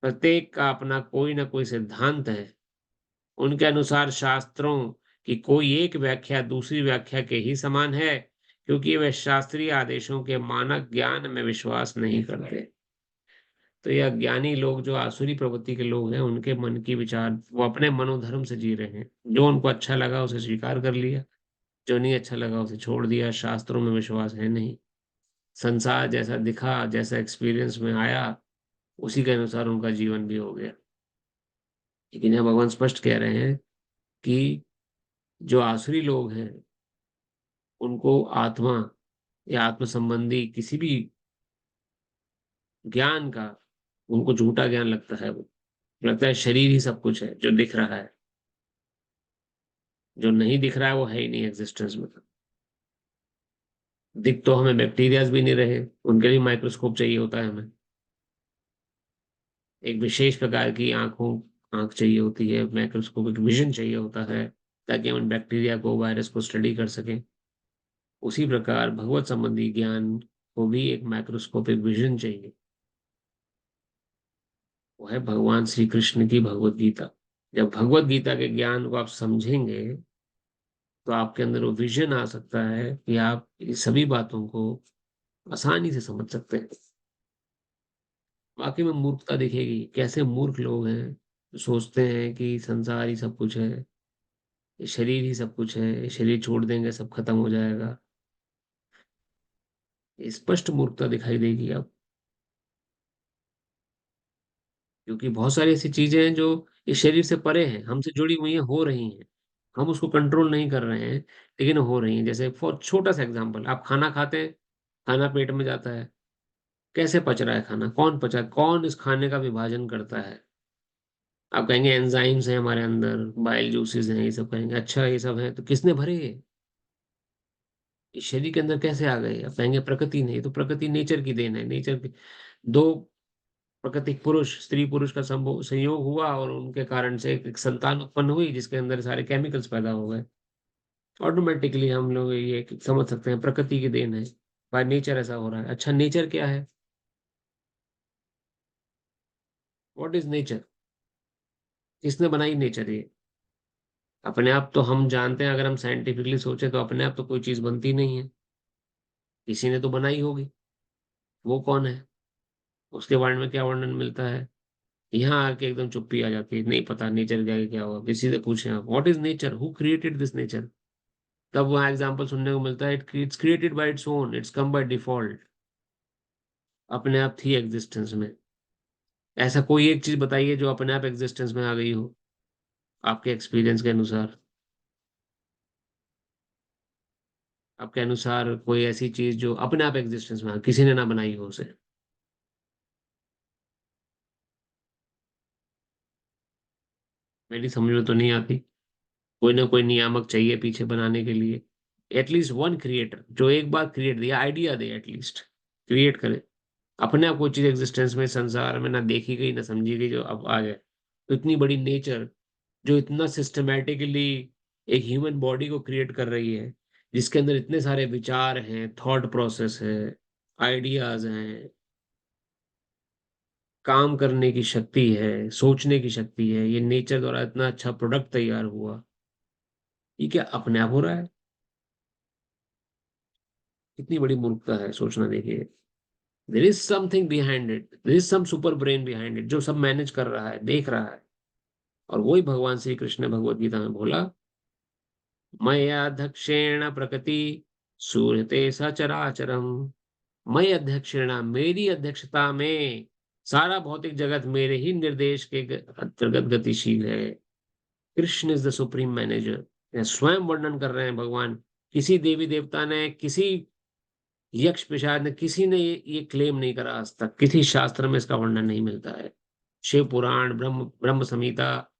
प्रत्येक का अपना कोई ना कोई सिद्धांत है। उनके अनुसार शास्त्रों की कोई एक व्याख्या दूसरी व्याख्या के ही समान है, क्योंकि वे शास्त्रीय आदेशों के मानक ज्ञान में विश्वास नहीं करते। तो यह ज्ञानी लोग जो आसुरी प्रवृत्ति के लोग हैं, उनके मन की विचार वो अपने मनोधर्म से जी रहे हैं। जो उनको अच्छा लगा उसे स्वीकार कर लिया, जो नहीं अच्छा लगा उसे छोड़ दिया, शास्त्रों में विश्वास है नहीं। संसार जैसा दिखा, जैसा एक्सपीरियंस में आया, उसी के अनुसार उनका जीवन भी हो गया। लेकिन यहाँ भगवान स्पष्ट कह रहे हैं कि जो आसुरी लोग हैं, उनको आत्मा या आत्म संबंधी किसी भी ज्ञान का उनको झूठा ज्ञान लगता है। वो लगता है शरीर ही सब कुछ है जो दिख रहा है, जो नहीं दिख रहा है वो है ही नहीं एग्जिस्टेंस में। दिख तो हमें बैक्टीरियाज भी नहीं रहे, उनके लिए माइक्रोस्कोप चाहिए होता है हमें। एक विशेष प्रकार की आंख चाहिए होती है, माइक्रोस्कोपिक विजन चाहिए होता है, ताकि हम उन बैक्टीरिया को वायरस को स्टडी कर सकें। उसी प्रकार भगवत संबंधी ज्ञान को भी एक माइक्रोस्कोपिक विजन चाहिए। वो है भगवान श्री कृष्ण की भगवत गीता। जब भगवत गीता के ज्ञान को आप समझेंगे, तो आपके अंदर वो विजन आ सकता है कि आप इस सभी बातों को आसानी से समझ सकते हैं। वाकई में मूर्खता दिखेगी, कैसे मूर्ख लोग हैं जो सोचते हैं कि संसार ही सब कुछ है, ये शरीर ही सब कुछ है, ये शरीर छोड़ देंगे सब खत्म हो जाएगा। ये स्पष्ट मूर्खता दिखाई देगी अब, क्योंकि बहुत सारी ऐसी चीजें हैं जो इस शरीर से परे हैं, हमसे जुड़ी हुई हैं, हो रही हैं। हम उसको कंट्रोल नहीं कर रहे हैं, लेकिन हो रही हैं। जैसे फॉर छोटा सा एग्जांपल, आप खाना खाते हैं, खाना पेट में जाता है, कैसे पच रहा है खाना, कौन पचा, कौन इस खाने का विभाजन करता है? आप कहेंगे एंजाइम्स हैं हमारे अंदर, बाइल जूसेस हैं, ये सब कहेंगे, अच्छा ये सब है, तो किसने भरे ये? इस शरीर के अंदर कैसे आ गए? आप कहेंगे प्रकृति ने, तो प्रकृति नेचर की देन है, नेचर की दो प्राकृतिक पुरुष, स्त्री पुरुष का संयोग हुआ और उनके कारण से एक संतान उत्पन्न हुई, जिसके अंदर सारे केमिकल्स पैदा हो गए। ऑटोमेटिकली हम लोग ये समझ सकते हैं प्रकृति की देन है, बाय नेचर ऐसा हो रहा है। अच्छा नेचर क्या है? What is nature? किसने बनाई नेचर ये? अपने आप तो हम जानते हैं, अगर हम साइंटिफिकली सोचे तो अपने आप तो कोई चीज बनती नहीं है, किसी ने तो बनाई होगी। वो कौन है? उसके बारे में क्या वर्णन मिलता है? यहाँ आके एकदम चुप्पी आ जाती है, नहीं पता नेचर क्या हुआ। किसी से पूछे आप what is nature, who created this nature, तब वहाँ एग्जाम्पल सुनने को मिलता है it's created by its own, it's come by default, अपने आप थी एग्जिस्टेंस में। ऐसा कोई एक चीज बताइए जो अपने आप एग्जिस्टेंस में आ गई हो, आपके एक्सपीरियंस के अनुसार। आपके अनुसार कोई ऐसी चीज जो अपने आप एग्जिस्टेंस में आ, किसी ने ना बनाई हो उसे। मेरी समझ में तो नहीं आती। कोई ना कोई नियामक चाहिए पीछे बनाने के लिए, एटलीस्ट वन क्रिएटर जो एक बार क्रिएट दिया, आइडिया दे एटलीस्ट। क्रिएट करे, अपने आप कोई चीज़ एग्ज़िस्टेंस में संसार में ना देखी गई, ना समझी गई जो अब आ जाए। तो इतनी बड़ी नेचर जो इतना सिस्टमैटिकली एक ह्यूमन बॉडी को क्रिएट कर रही है, जिसके अंदर इतने सारे विचार हैं, थॉट प्रोसेस है, आइडियाज़ हैं, काम करने की शक्ति है, सोचने की शक्ति है, ये नेचर द्वारा इतना अच्छा प्रोडक्ट तैयार हुआ, ये क्या अपने आप हो रहा है? कितनी बड़ी मूर्खता है सोचना देखिए। There is something behind it, there is some super brain behind it जो सब मैनेज कर रहा है, देख रहा है। और वही भगवान श्री कृष्ण ने भगवद गीता में बोला, मया दक्षेण प्रकृति सूयते सचराचरम। मई अध्यक्षेण, मेरी अध्यक्षता में सारा भौतिक जगत मेरे ही निर्देश के अंतर्गत गतिशील है। Krishna is the supreme manager. यह स्वयं वर्णन कर रहे हैं भगवान। किसी देवी देवता ने, किसी यक्ष पिशाच ने, किसी ने ये क्लेम नहीं करा आज तक, किसी शास्त्र में इसका वर्णन नहीं मिलता है। शिव पुराण, ब्रह्म ब्रह्म संहिता,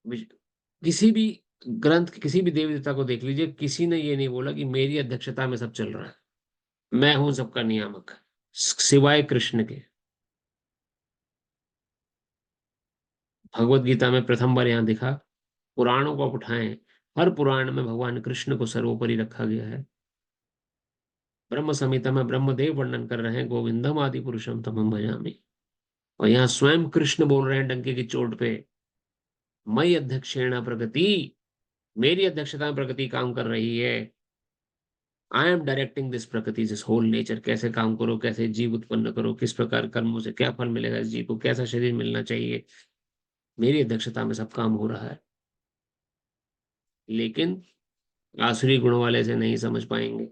किसी भी ग्रंथ, किसी भी देवी देवता को देख लीजिए, किसी ने ये नहीं बोला कि मेरी अध्यक्षता में सब चल रहा है, मैं हूं सबका नियामक, सिवाय कृष्ण के। भगवत गीता में प्रथम बार यहाँ दिखा, पुराणों को आप उठाएं, हर पुराण में भगवान कृष्ण को सर्वोपरि रखा गया है। ब्रह्म संहिता में ब्रह्मदेव वर्णन कर रहे हैं, गोविंदम आदि पुरुषम तमम भजामि। और यहाँ स्वयं कृष्ण बोल रहे हैं डंके की चोट पे, मई अध्यक्षेण प्रगति, मेरी अध्यक्षता में प्रगति काम कर रही है। आई एम डायरेक्टिंग दिस प्रकृति, दिस होल नेचर, कैसे काम करो, कैसे जीव उत्पन्न करो, किस प्रकार कर्मों से क्या फल मिलेगा इस जीव को, कैसा शरीर मिलना चाहिए, मेरी अध्यक्षता में सब काम हो रहा है। लेकिन आसुरी गुणों वाले से नहीं समझ पाएंगे।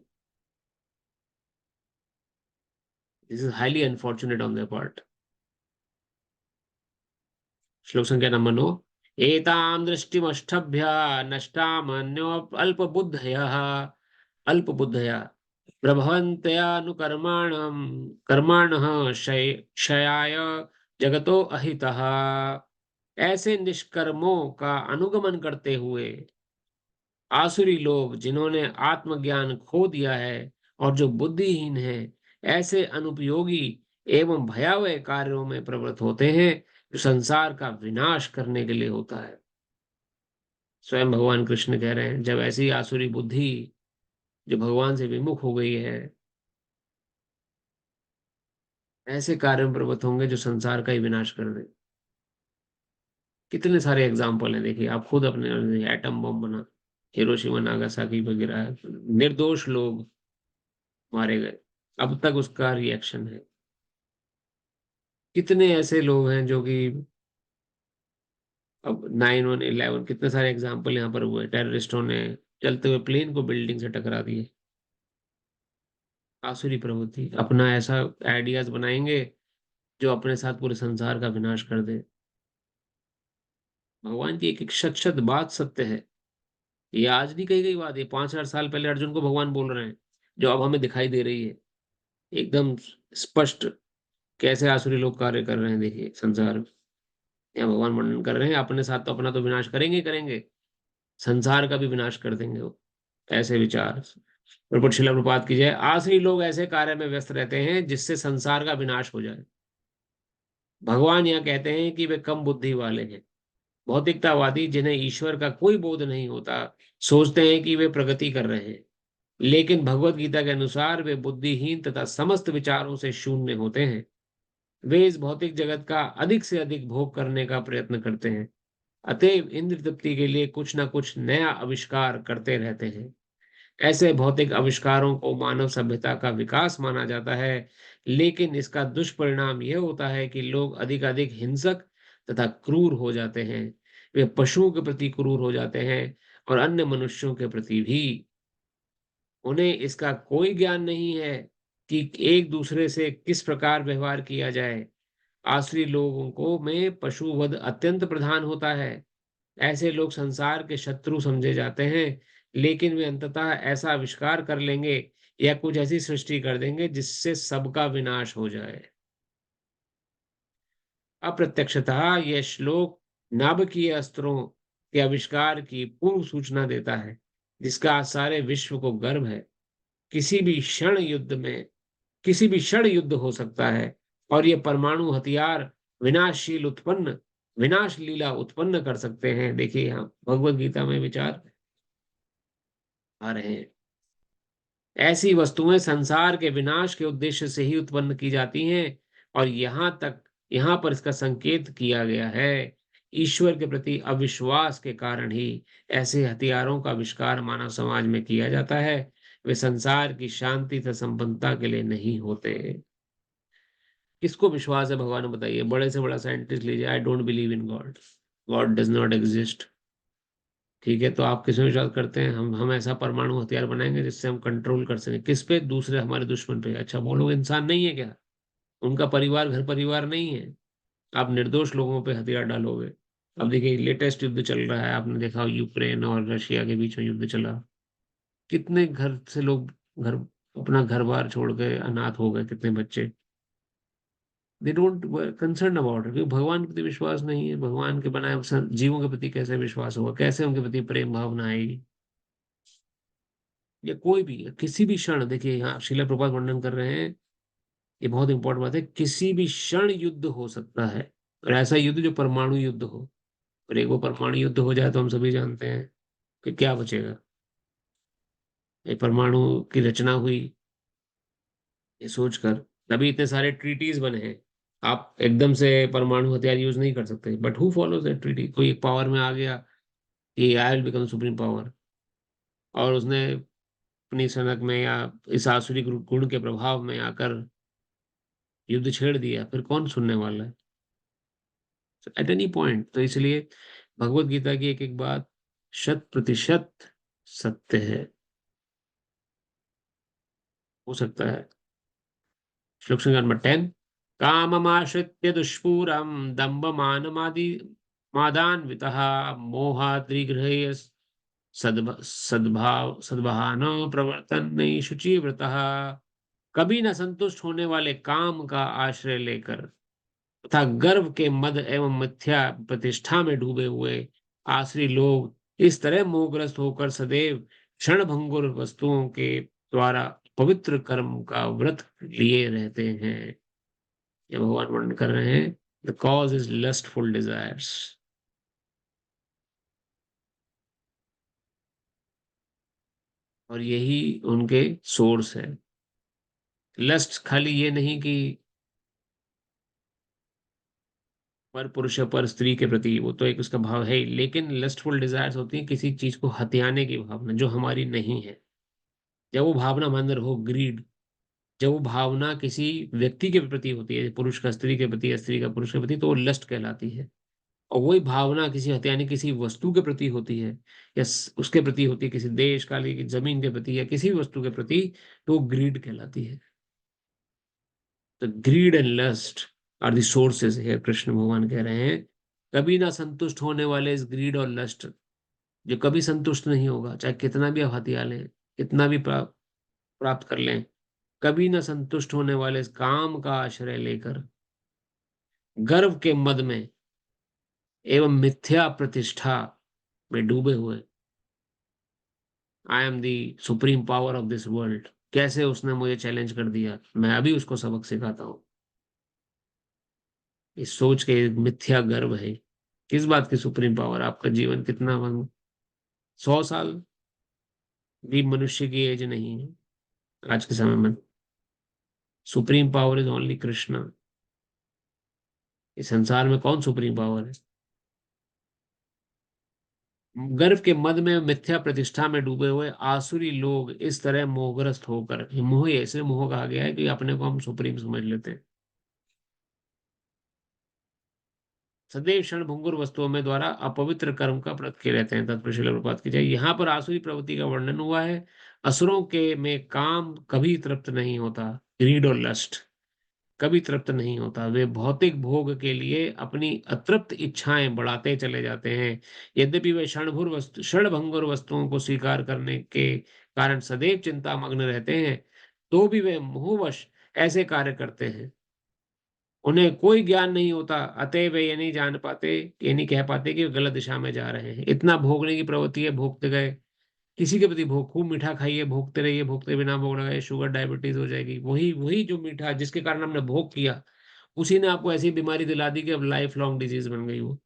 This is highly unfortunate on their part. श्लोक संख्या नंबर 9। एतां दृष्टिमष्टभ्य नष्टामन्यो अल्पबुद्धयः, अल्पबुद्धया प्रभवन्त्यानुकर्माणं कर्माणः क्षयाय जगतो अहितः। ऐसे निष्कर्मों का अनुगमन करते हुए आसुरी लोग, जिन्होंने आत्मज्ञान खो दिया है और जो बुद्धिहीन है, ऐसे अनुपयोगी एवं भयावह कार्यों में प्रवृत्त होते हैं जो संसार का विनाश करने के लिए होता है। स्वयं भगवान कृष्ण कह रहे हैं, जब ऐसी आसुरी बुद्धि जो भगवान से विमुख हो गई है, ऐसे कार्य में प्रवृत्त होंगे जो संसार का ही विनाश कर दे। कितने सारे एग्जाम्पल हैं, देखिए आप खुद अपने, एटम बम बना, हिरोशिमा नागासाकी वगैरह, निर्दोष लोग मारे गए, अब तक उसका रिएक्शन है। कितने ऐसे लोग हैं जो कि अब 9/11, कितने सारे एग्जाम्पल यहाँ पर हुए, टेररिस्टों ने चलते हुए प्लेन को बिल्डिंग से टकरा दिए। आसुरी प्रवृत्ति, अपना ऐसा आइडियाज बनाएंगे जो अपने साथ पूरे संसार का विनाश कर दे। भगवान की एक एक शत शत बात सत्य है। ये आज नहीं कही गई बात, ये 5,000 साल पहले अर्जुन को भगवान बोल रहे हैं, जो अब हमें दिखाई दे रही है एकदम स्पष्ट। कैसे आसुरी लोग कार्य कर रहे हैं देखिए संसार में। यहाँ भगवान वर्णन कर रहे हैं, अपने साथ तो अपना तो विनाश करेंगे ही करेंगे, संसार का भी विनाश कर देंगे वो। ऐसे विचार, प्रभु शिला प्रपात की जय। आसुरी लोग ऐसे कार्य में व्यस्त रहते हैं जिससे संसार का विनाश हो जाए। भगवान यहाँ कहते हैं कि वे कम बुद्धि वाले हैं। भौतिकतावादी, जिन्हें ईश्वर का कोई बोध नहीं होता, सोचते हैं कि वे प्रगति कर रहे हैं, लेकिन भगवत गीता के अनुसार वे बुद्धिहीन तथा समस्त विचारों से शून्य होते हैं। वे इस भौतिक जगत का अधिक से अधिक भोग करने का प्रयत्न करते हैं, अतएव इंद्र तृप्ति के लिए कुछ ना कुछ नया आविष्कार करते रहते हैं। ऐसे भौतिक आविष्कारों को मानव सभ्यता का विकास माना जाता है, लेकिन इसका दुष्परिणाम यह होता है कि लोग अधिकाधिक हिंसक तथा क्रूर हो जाते हैं। वे पशुओं के प्रति क्रूर हो जाते हैं और अन्य मनुष्यों के प्रति भी। उन्हें इसका कोई ज्ञान नहीं है कि एक दूसरे से किस प्रकार व्यवहार किया जाए। आसुरी लोगों को में पशुवध अत्यंत प्रधान होता है। ऐसे लोग संसार के शत्रु समझे जाते हैं, लेकिन वे अंततः ऐसा आविष्कार कर लेंगे या कुछ ऐसी सृष्टि कर देंगे जिससे सबका विनाश हो जाए। अप्रत्यक्षतः यह श्लोक नाभिकीय अस्त्रों के आविष्कार की पूर्व सूचना देता है, जिसका आज सारे विश्व को गर्व है। किसी भी क्षण युद्ध में, किसी भी क्षण युद्ध हो सकता है, और ये परमाणु हथियार विनाशशील उत्पन्न, विनाश लीला उत्पन्न कर सकते हैं। देखिए यहाँ भगवत गीता में विचार आ रहे हैं। ऐसी वस्तुएं संसार के विनाश के उद्देश्य से ही उत्पन्न की जाती हैं, और यहाँ पर इसका संकेत किया गया है, ईश्वर के प्रति अविश्वास के कारण ही ऐसे हथियारों का आविष्कार मानव समाज में किया जाता है। वे संसार की शांति तथा संपन्नता के लिए नहीं होते। किसको विश्वास है भगवान में बताइए? बड़े से बड़ा साइंटिस्ट लीजिए, आई don't believe in God, God does not exist. ठीक है, तो आप किस में विश्वास करते हैं? हम ऐसा परमाणु हथियार बनाएंगे जिससे हम कंट्रोल कर सकें। किस पे? दूसरे हमारे दुश्मन पे। अच्छा, वो लोग इंसान नहीं है क्या? उनका परिवार घर परिवार नहीं है? आप निर्दोष लोगों पे हथियार डालोगे। अब देखिए लेटेस्ट युद्ध चल रहा है, आपने देखा यूक्रेन और रशिया के बीच में युद्ध चला। कितने घर से लोग, घर, अपना घर बार छोड़ के अनाथ हो गए, कितने बच्चे। They don't concern about it, क्योंकि भगवान के प्रति विश्वास नहीं है। भगवान के बनाए जीवों के प्रति कैसे विश्वास होगा? कैसे उनके प्रति प्रेम भावना आएगी? या कोई भी किसी भी क्षण, देखिए यहाँ श्रीला प्रभुपाद वर्णन कर रहे हैं, ये बहुत इंपॉर्टेंट बात है, किसी भी क्षण युद्ध हो सकता है, और ऐसा युद्ध जो परमाणु युद्ध हो। और एक वो परमाणु युद्ध हो जाए तो हम सभी जानते हैं कि क्या बचेगा। ये परमाणु की रचना हुई ये सोचकर, तभी इतने सारे ट्रीटीज बने हैं। आप एकदम से परमाणु हथियार यूज नहीं कर सकते, but who follows that treaty? कोई एक पावर में आ गया कि I will become supreme power, और उसने अपनी सनक में या इस आसुरी गुण के प्रभाव में आकर युद्ध छेड़ दिया, फिर कौन सुनने वाला है एट एनी पॉइंट? तो इसलिए भगवत गीता की एक एक बात 100% सत्य है, हो सकता है। श्लोक संख्या नंबर 10। काममाश्रित्य दुष्पूरम दम्भमानमादि मादान्वितः मोहाद्रिगृह्य सद्भाव प्रवर्तन नहीं शुचिव्रतः। कभी न संतुष्ट होने वाले काम का आश्रय लेकर तथा गर्व के मद एवं मिथ्या प्रतिष्ठा में डूबे हुए आश्री लोग इस तरह मोहग्रस्त होकर सदैव क्षणभंगुर वस्तुओं के द्वारा पवित्र कर्म का व्रत लिए रहते हैं। ये भगवान वर्णन कर रहे हैं, the cause is lustful desires. और यही उनके सोर्स है। लस्ट खाली ये नहीं कि पर पुरुष या पर स्त्री के प्रति, वो तो एक उसका भाव है ही, लेकिन लस्टफुल डिजायर्स होती है किसी चीज को हथियाने की भावना जो हमारी नहीं है। जब वो भावना हमारे अंदर हो, ग्रीड, जब वो भावना किसी व्यक्ति के प्रति होती है, पुरुष का स्त्री के प्रति या स्त्री का पुरुष के प्रति, तो वो लस्ट कहलाती है। और वही भावना किसी हथियाने किसी वस्तु के प्रति होती है, या उसके प्रति होती है, किसी देश काल की जमीन के प्रति या किसी भी वस्तु के प्रति, तो वो ग्रीड कहलाती है। तो greed and lust are the sources है, कृष्ण भगवान कह रहे हैं। कभी ना संतुष्ट होने वाले इस ग्रीड और लस्ट, जो कभी संतुष्ट नहीं होगा, चाहे कितना भी आप हथिया लें, कितना भी प्राप्त कर लें, कभी ना संतुष्ट होने वाले इस काम का आश्रय लेकर गर्व के मद में एवं मिथ्या प्रतिष्ठा में डूबे हुए, I am the supreme power of this world, कैसे उसने मुझे चैलेंज कर दिया, मैं अभी उसको सबक सिखाता हूँ, इस सोच के मिथ्या गर्व है। किस बात की सुप्रीम पावर? आपका जीवन कितना 100 साल भी मनुष्य की एज नहीं है आज के समय में। Supreme power is only Krishna. इस संसार में कौन सुप्रीम पावर है? गर्व के मद में मिथ्या प्रतिष्ठा में डूबे हुए आसुरी लोग इस तरह मोहग्रस्त होकर, मोह ऐसे मोह कहा गया है कि अपने को हम सुप्रीम समझ लेते हैं, सदैव क्षण भंगुर वस्तुओं में द्वारा अपवित्र कर्म का व्रत किए रहते हैं। तत्पश्रील प्रपात की जाए। यहाँ पर आसुरी प्रवृत्ति का वर्णन हुआ है। असुरों के में काम कभी तृप्त नहीं होता, ग्रीड और लस्ट कभी तृप्त नहीं होता। वे भौतिक भोग के लिए अपनी अतृप्त इच्छाएं बढ़ाते चले जाते हैं। यद्यपि वे क्षणभंगुर वस्तुओं को स्वीकार करने के कारण सदैव चिंता मग्न रहते हैं, तो भी वे मोहवश ऐसे कार्य करते हैं। उन्हें कोई ज्ञान नहीं होता, अतः वे ये नहीं जान पाते, ये नहीं कह पाते कि वे गलत दिशा में जा रहे हैं। इतना भोगने की प्रवृत्ति है, भोगते गए, किसी के प्रति भोग, खूब मीठा खाइए, भोगते रहिए, भोगते बिना भोग लगाए शुगर डायबिटीज हो जाएगी। वही वही जो मीठा जिसके कारण हमने भोग किया, उसी ने आपको ऐसी बीमारी दिला दी कि अब लाइफ लॉन्ग डिजीज बन गई वो।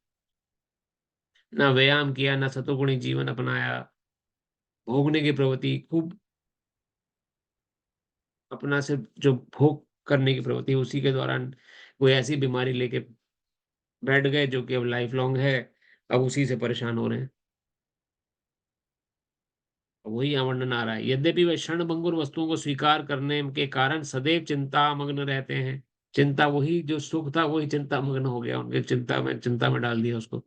ना व्यायाम किया, ना सतोगुणी जीवन अपनाया, भोगने की प्रवृत्ति खूब, अपना सिर्फ जो भोग करने की प्रवृत्ति, उसी के दौरान कोई ऐसी बीमारी लेके बैठ गए जो कि अब लाइफ लॉन्ग है, अब उसी से परेशान हो रहे हैं। वही यहाँ वर्णन आ रहा है, यद्यपि वे क्षणभंगुर वस्तुओं को स्वीकार करने के कारण सदैव चिंतामग्न रहते हैं। चिंता, वही जो सुख था वही चिंतामग्न हो गया, उनके चिंता में डाल दिया उसको।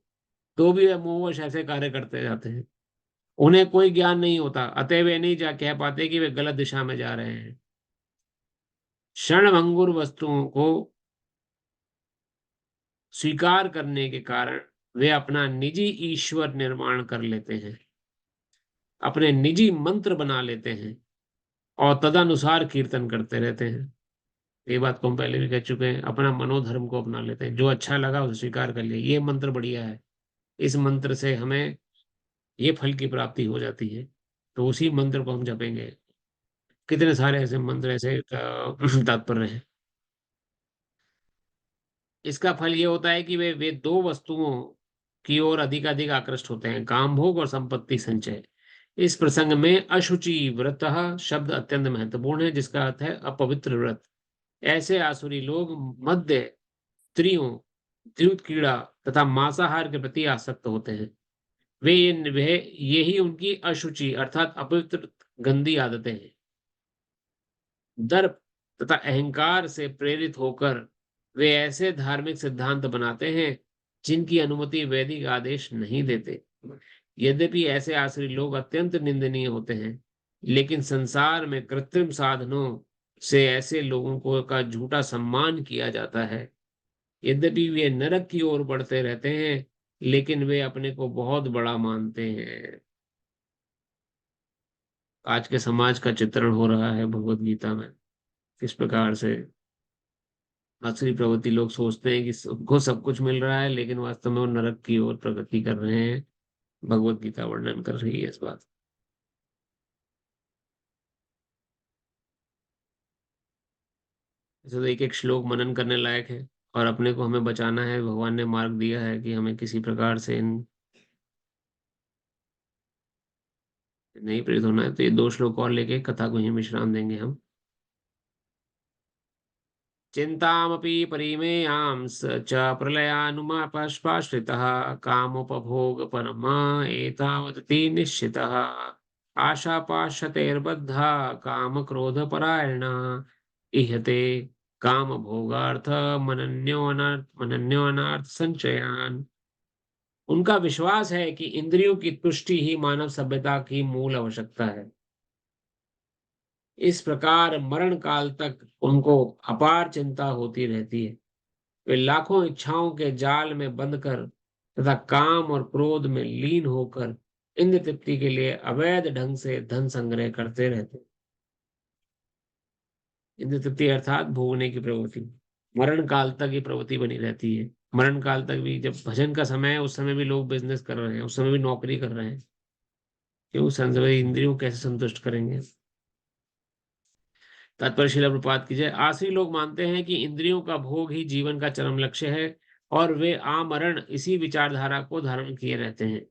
तो भी वे मोहवश ऐसे कार्य करते जाते हैं। उन्हें कोई ज्ञान नहीं होता, अतः वे नहीं जा कह पाते कि वे गलत दिशा में जा रहे हैं। क्षणभंगुर वस्तुओं को स्वीकार करने के कारण वे अपना निजी ईश्वर निर्माण कर लेते हैं, अपने निजी मंत्र बना लेते हैं और तदनुसार कीर्तन करते रहते हैं। ये बात को हम पहले भी कह चुके हैं, अपना मनोधर्म को अपना लेते हैं, जो अच्छा लगा उसे स्वीकार कर लिया, ये मंत्र बढ़िया है, इस मंत्र से हमें ये फल की प्राप्ति हो जाती है, तो उसी मंत्र को हम जपेंगे। कितने सारे ऐसे मंत्र ऐसे तात्पर्य हैं। इसका फल ये होता है कि वे दो वस्तुओं की ओर अधिक आकृष्ट होते हैं, काम भोग और संपत्ति संचय। इस प्रसंग में अशुचि व्रत शब्द अत्यंत महत्वपूर्ण है, जिसका अर्थ है अपवित्र व्रत। ऐसे आसुरी लोग मद्य, स्त्रियों, द्यूत कीड़ा तथा मांसाहार के प्रति आसक्त होते हैं। वह यही उनकी अशुचि अर्थात अपवित्र गंदी आदतें हैं। दर्प तथा अहंकार से प्रेरित होकर वे ऐसे धार्मिक सिद्धांत बनाते हैं जिनकी अनुमति वैदिक आदेश नहीं देते। यद्यपि ऐसे आश्रय लोग अत्यंत निंदनीय होते हैं, लेकिन संसार में कृत्रिम साधनों से ऐसे लोगों को का झूठा सम्मान किया जाता है। यद्यपि वे नरक की ओर बढ़ते रहते हैं, लेकिन वे अपने को बहुत बड़ा मानते हैं। आज के समाज का चित्रण हो रहा है भगवत गीता में, किस प्रकार से आसुरी प्रवृत्ति लोग सोचते हैं कि सबको सब कुछ मिल रहा है, लेकिन वास्तव में वो नरक की ओर प्रगति कर रहे हैं। भगवत गीता वर्णन कर रही है इस बात। ऐसे तो एक एक श्लोक मनन करने लायक है, और अपने को हमें बचाना है, भगवान ने मार्ग दिया है कि हमें किसी प्रकार से इन नहीं प्रेरित होना है। तो ये दो श्लोक और लेके कथा को ही विश्राम देंगे हम। चिंतामपि परिमेयां स च प्रलयानुमापश्पाश्रितः कामोपभोगपरमा एतावदति निश्चितः आशापाशतैर्बद्धा कामक्रोधपरायणा इहते कामभोगार्थ मनन्योऽनर्थ संचयान्। उनका विश्वास है कि इंद्रियों की तुष्टि ही मानव सभ्यता की मूल आवश्यकता है। इस प्रकार मरण काल तक उनको अपार चिंता होती रहती है। वे लाखों इच्छाओं के जाल में बंद कर तथा काम और क्रोध में लीन होकर इंद्र तृप्ति के लिए अवैध ढंग से धन संग्रह करते रहते हैं। इंद्र तृप्ति अर्थात भोगने की प्रवृत्ति मरण काल तक ये प्रवृत्ति बनी रहती है। मरण काल तक भी, जब भजन का समय है उस समय भी लोग बिजनेस कर रहे हैं, उस समय भी नौकरी कर रहे हैं। क्यों? संजय इंद्रियों कैसे संतुष्ट करेंगे? तात्पर्य शिला प्रपात की जय। आसरी लोग मानते हैं कि इंद्रियों का भोग ही जीवन का चरम लक्ष्य है, और वे आमरण इसी विचारधारा को धारण किए रहते हैं।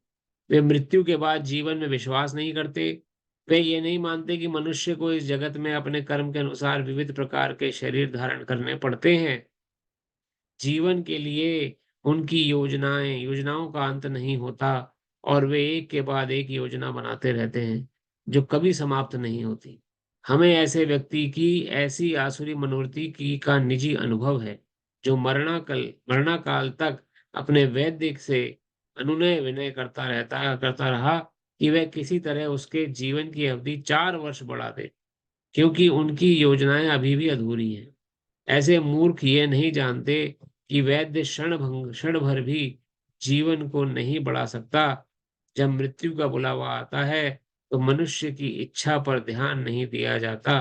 वे मृत्यु के बाद जीवन में विश्वास नहीं करते। वे ये नहीं मानते कि मनुष्य को इस जगत में अपने कर्म के अनुसार विविध प्रकार के शरीर धारण करने पड़ते हैं। जीवन के लिए उनकी योजनाओं का अंत नहीं होता, और वे एक के बाद एक योजना बनाते रहते हैं जो कभी समाप्त नहीं होती। हमें ऐसे व्यक्ति की ऐसी आसुरी मनोवृत्ति की का निजी अनुभव है, जो मरणाकाल तक अपने वैद्य से अनुनय विनय करता रहा कि वह किसी तरह उसके जीवन की अवधि 4 वर्ष बढ़ा दे, क्योंकि उनकी योजनाएं अभी भी अधूरी हैं। ऐसे मूर्ख ये नहीं जानते कि वैद्य क्षण भर भी जीवन को नहीं बढ़ा सकता। जब मृत्यु का बुलावा आता है, तो मनुष्य की इच्छा पर ध्यान नहीं दिया जाता।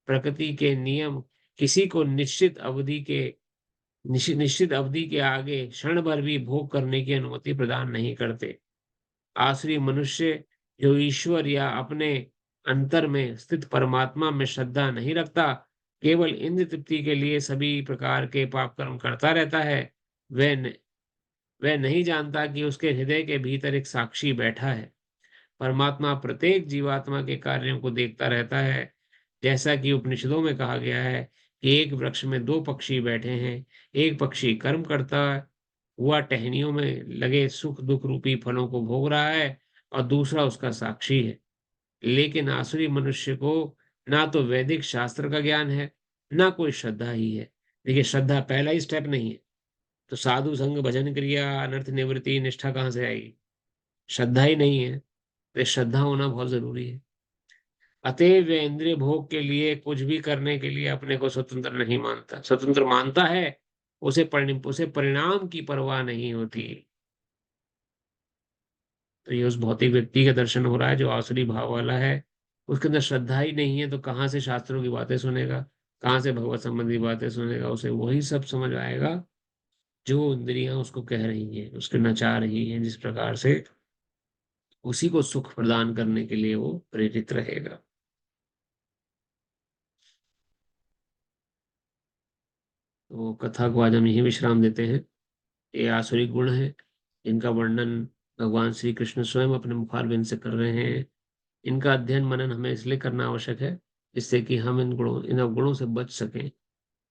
प्रकृति के नियम किसी को निश्चित अवधि के आगे क्षण भर भी भोग करने की अनुमति प्रदान नहीं करते। आसुरी मनुष्य जो ईश्वर या अपने अंतर में स्थित परमात्मा में श्रद्धा नहीं रखता, केवल इंद्र तृप्ति के लिए सभी प्रकार के पाप कर्म करता रहता है, वह नहीं जानता कि उसके हृदय के भीतर एक साक्षी बैठा है। परमात्मा प्रत्येक जीवात्मा के कार्यों को देखता रहता है। जैसा कि उपनिषदों में कहा गया है कि एक वृक्ष में 2 पक्षी बैठे हैं, एक पक्षी कर्म करता हुआ टहनियों में लगे सुख-दुःख रूपी फलों को भोग रहा है और दूसरा उसका साक्षी है। लेकिन आसुरी मनुष्य को ना तो वैदिक शास्त्र का ज्ञान है, ना कोई श्रद्धा ही है। देखिए, श्रद्धा पहला ही स्टेप नहीं है, तो साधु संग, भजन क्रिया, अनर्थ निवृत्ति, निष्ठा कहाँ से आएगी? श्रद्धा ही नहीं है, तो श्रद्धा होना बहुत ज़रूरी है। अतएव वह इंद्रिय भोग के लिए कुछ भी करने के लिए अपने को स्वतंत्र नहीं मानता। स्वतंत्र मानता है, उसे परिणाम की परवाह नहीं होती। तो ये उस भौतिक व्यक्ति का दर्शन हो रहा है जो आसुरी भाव वाला है। उसके अंदर श्रद्धा ही नहीं है, तो कहाँ से शास्त्रों की बातें सुनेगा? कहाँ से भगवत संबंधी बातें सुनेगा? उसे वही सब समझ आएगा जो इंद्रियां उसको कह रही हैं, उसके नचा रही हैं, जिस प्रकार से उसी को सुख प्रदान करने के लिए वो प्रेरित रहेगा। तो कथा को आज हम यही विश्राम देते हैं। ये आसुरी गुण है, इनका वर्णन भगवान श्री कृष्ण स्वयं अपने मुखारबिंद से कर रहे हैं। इनका अध्ययन मनन हमें इसलिए करना आवश्यक है, जिससे कि हम इन अवगुणों से बच सकें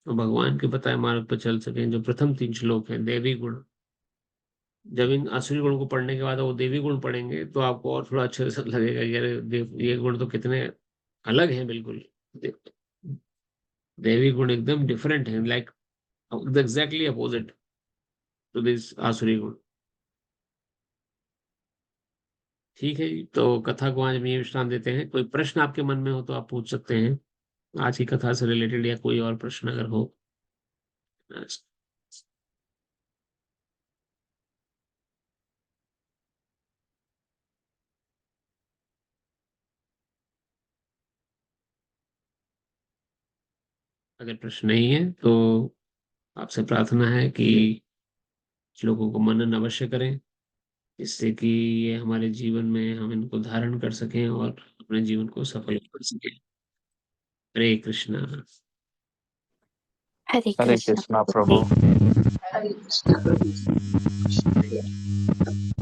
और भगवान के बताए मार्ग पर चल सकें। जो प्रथम 3 श्लोक हैं, देवी गुण, जब इन आसुरी गुणों को पढ़ने के बाद वो देवी गुण पढ़ेंगे तो आपको और थोड़ा अच्छे से लगेगा कि अरे ये गुण तो कितने अलग हैं बिल्कुल। दे, देवी गुण एकदम डिफरेंट है, like exactly opposite to this आसुरी गुण। ठीक है जी, तो कथा को आज हम ये विश्राम देते हैं। कोई प्रश्न आपके मन में हो तो आप पूछ सकते हैं, आज की कथा से रिलेटेड, या कोई और प्रश्न अगर हो। अगर प्रश्न नहीं है तो आपसे प्रार्थना है कि श्लोकों को मनन अवश्य करें, जिससे कि ये हमारे जीवन में हम इनको धारण कर सकें और अपने जीवन को सफल कर सकें। हरे कृष्णा। हरे हरे कृष्ण कृष्णा प्रभु प्रभु। जी। हरे कृष्णा।